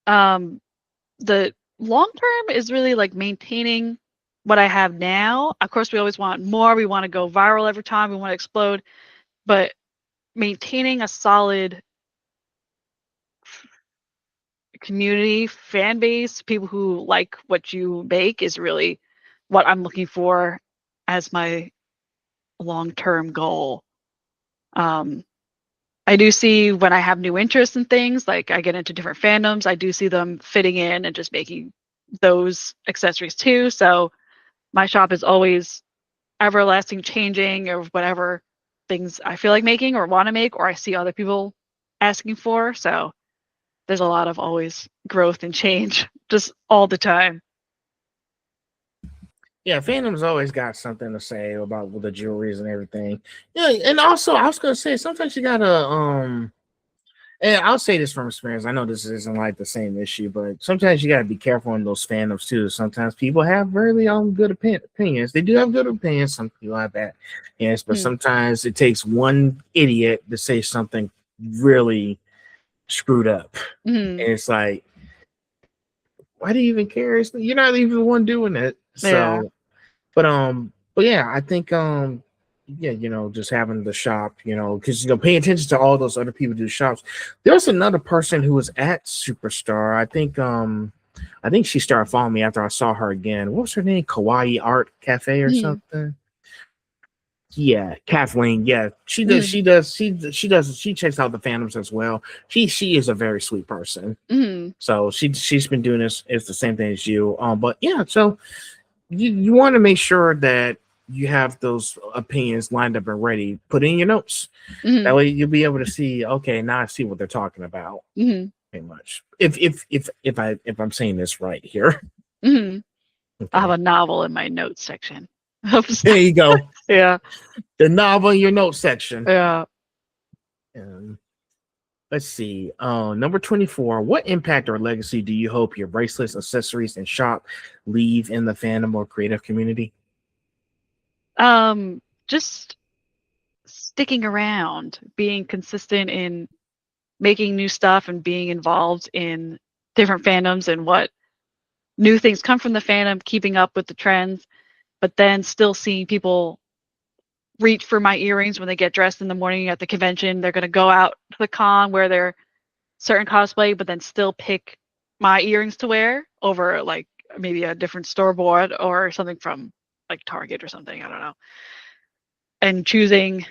um, the long term is really like maintaining what I have now. Of course, we always want more. We want to go viral every time. We want to explode, but maintaining a solid community, fan base, people who like what you make is really what I'm looking for as my long term goal. Um, I do see when I have new interests in things, like I get into different fandoms, I do see them fitting in and just making those accessories too. So my shop is always everlasting changing or whatever things I feel like making or want to make or I see other people asking for. So there's a lot of always growth and change just all the time. Yeah, Fandom's always got something to say about the jewelries and everything. Yeah, and also I was gonna say sometimes you gotta And I'll say this from experience. I know this isn't like the same issue, but sometimes you got to be careful in those fandoms too. Sometimes people have really good opinions. They do have good opinions. Some people have bad opinions, but Mm, sometimes it takes one idiot to say something really screwed up, mm, and it's like, why do you even care? You're not even the one doing it. yeah. So, but yeah, I think yeah, just having the shop, because paying attention to all those other people do shops. There's another person who was at Superstar. I think she started following me after I saw her again. What was her name? Kawaii Art Cafe or Mm, something? Yeah, Kathleen. Yeah, she does. mm, She does. She does. She checks out the fandoms as well. She is a very sweet person. mm, So she's been doing this. It's the same thing as you. But yeah, so you want to make sure that you have those opinions lined up and ready. Put in your notes. That mm, way you'll be able to see. Okay, now I see what they're talking about. mm, Pretty much. If I'm saying this right here. mm. I have Okay. a novel in my notes section of There stuff. you go. Yeah, The novel in your notes section. yeah. Um, let's see. Number 24. What impact or legacy do you hope your bracelets, accessories, and shop leave in the fandom or creative community? Just sticking around, being consistent in making new stuff and being involved in different fandoms and what new things come from the fandom, keeping up with the trends, but then still seeing people reach for my earrings when they get dressed in the morning at the convention. They're going to go out to the con wear their certain cosplay, but then still pick my earrings to wear over like maybe a different store board or something from like Target or something. I don't know. And choosing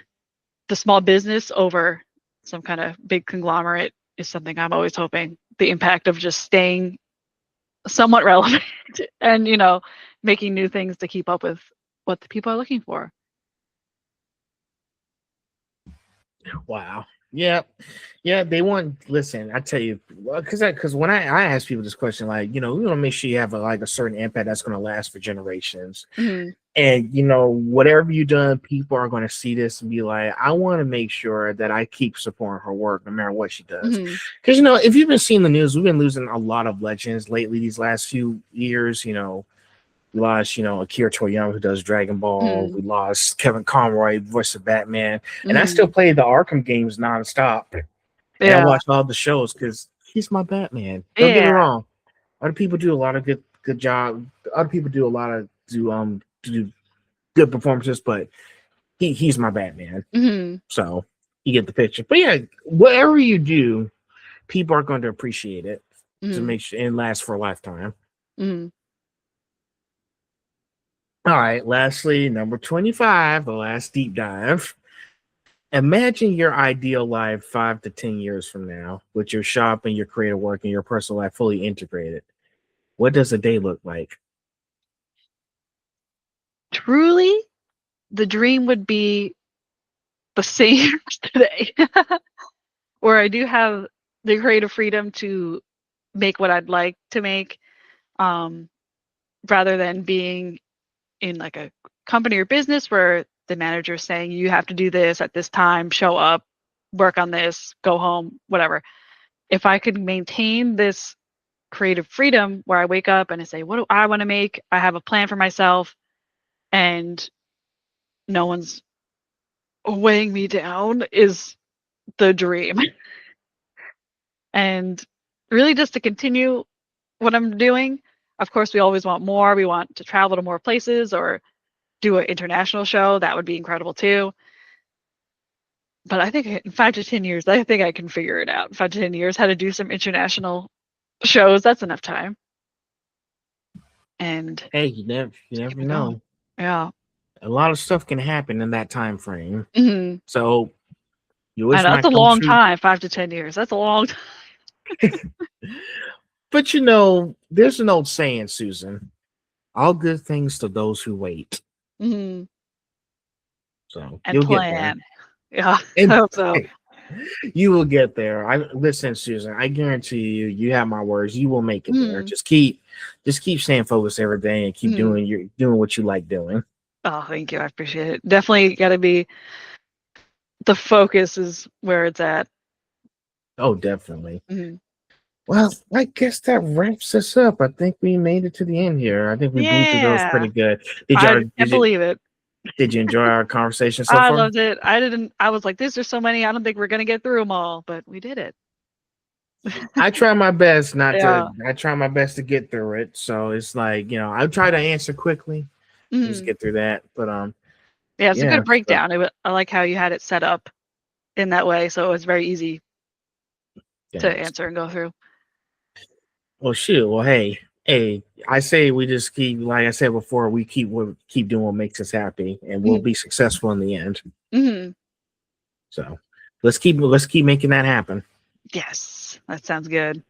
the small business over some kind of big conglomerate is something I'm always hoping. The impact of just staying somewhat relevant and, making new things to keep up with what the people are looking for. Wow. Yeah. Yeah. They want, listen, I tell you, because when I ask people this question, like, we want to make sure you have a certain impact that's going to last for generations. Mm-hmm. And, whatever you've done, people are going to see this and be like, I want to make sure that I keep supporting her work no matter what she does. Mm-hmm. Because, if you've been seeing the news, we've been losing a lot of legends lately these last few years. We lost, Akira Toriyama, who does Dragon Ball. Mm-hmm. We lost Kevin Conroy, voice of Batman. And I Mm-hmm. still play the Arkham games nonstop. And I Yeah. watch all the shows because he's my Batman. Don't get me Yeah. wrong. Other people do a lot of good job. Other people do a lot of do good performances, but he's my Batman. Mm-hmm. So you get the picture. But yeah, whatever you do, people are going to appreciate it to Mm-hmm. make sure and last for a lifetime. Mm-hmm. All right, lastly, number 25, the last deep dive. Imagine your ideal life 5 to 10 years from now with your shop and your creative work and your personal life fully integrated. What does a day look like? Truly, the dream would be the same as today, where I do have the creative freedom to make what I'd like to make, um, rather than being in like a company or business where the manager is saying you have to do this at this time, show up, work on this, go home, whatever. If I could maintain this creative freedom where I wake up and I say, what do I want to make? I have a plan for myself and no one's weighing me down is the dream. And really just to continue what I'm doing. Of course, we always want more. We want to travel to more places or do an international show. That would be incredible too. But I think in 5 to 10 years, I think I can figure it out. In 5 to 10 years, how to do some international shows. That's enough time. And Hey, you never keep it going. know. Yeah. A lot of stuff can happen in that time frame. Hmm. So you I wish know that's might a come long true. time. 5 to 10 years. That's a long time. But there's an old saying, Susan. All good things to those who wait. Hmm. So And you'll get there. plan. Yeah. I And hope so. you will get there. I listen, Susan. I guarantee you. You have my words. You will make it there. Hmm. Just keep staying focused every day and keep Hmm. doing what you like doing. Oh, thank you. I appreciate it. Definitely got to be the focus is where it's at. Oh, definitely. Hmm. Well, I guess that wraps us up. I think we made it to the end here. I think we blew through those Yeah, pretty good. Did I y'all can't believe it. did you enjoy our conversation so I far? loved it. I didn't. I was like, "There's so many. I don't think we're gonna get through them all," but we did it. I try my best not to. Yeah. I try my best to get through it. So it's like I try to answer quickly and just Hmm. get through that. But Yeah, it's a yeah. good So, breakdown. I like how you had it set up in that way, so it was very easy to thanks. answer and go through. Well, shoot. Well, hey. I say we just keep, like I said before, we keep doing what makes us happy, and we'll be successful in the end. Hmm. So let's keep making that happen. Yes, that sounds good.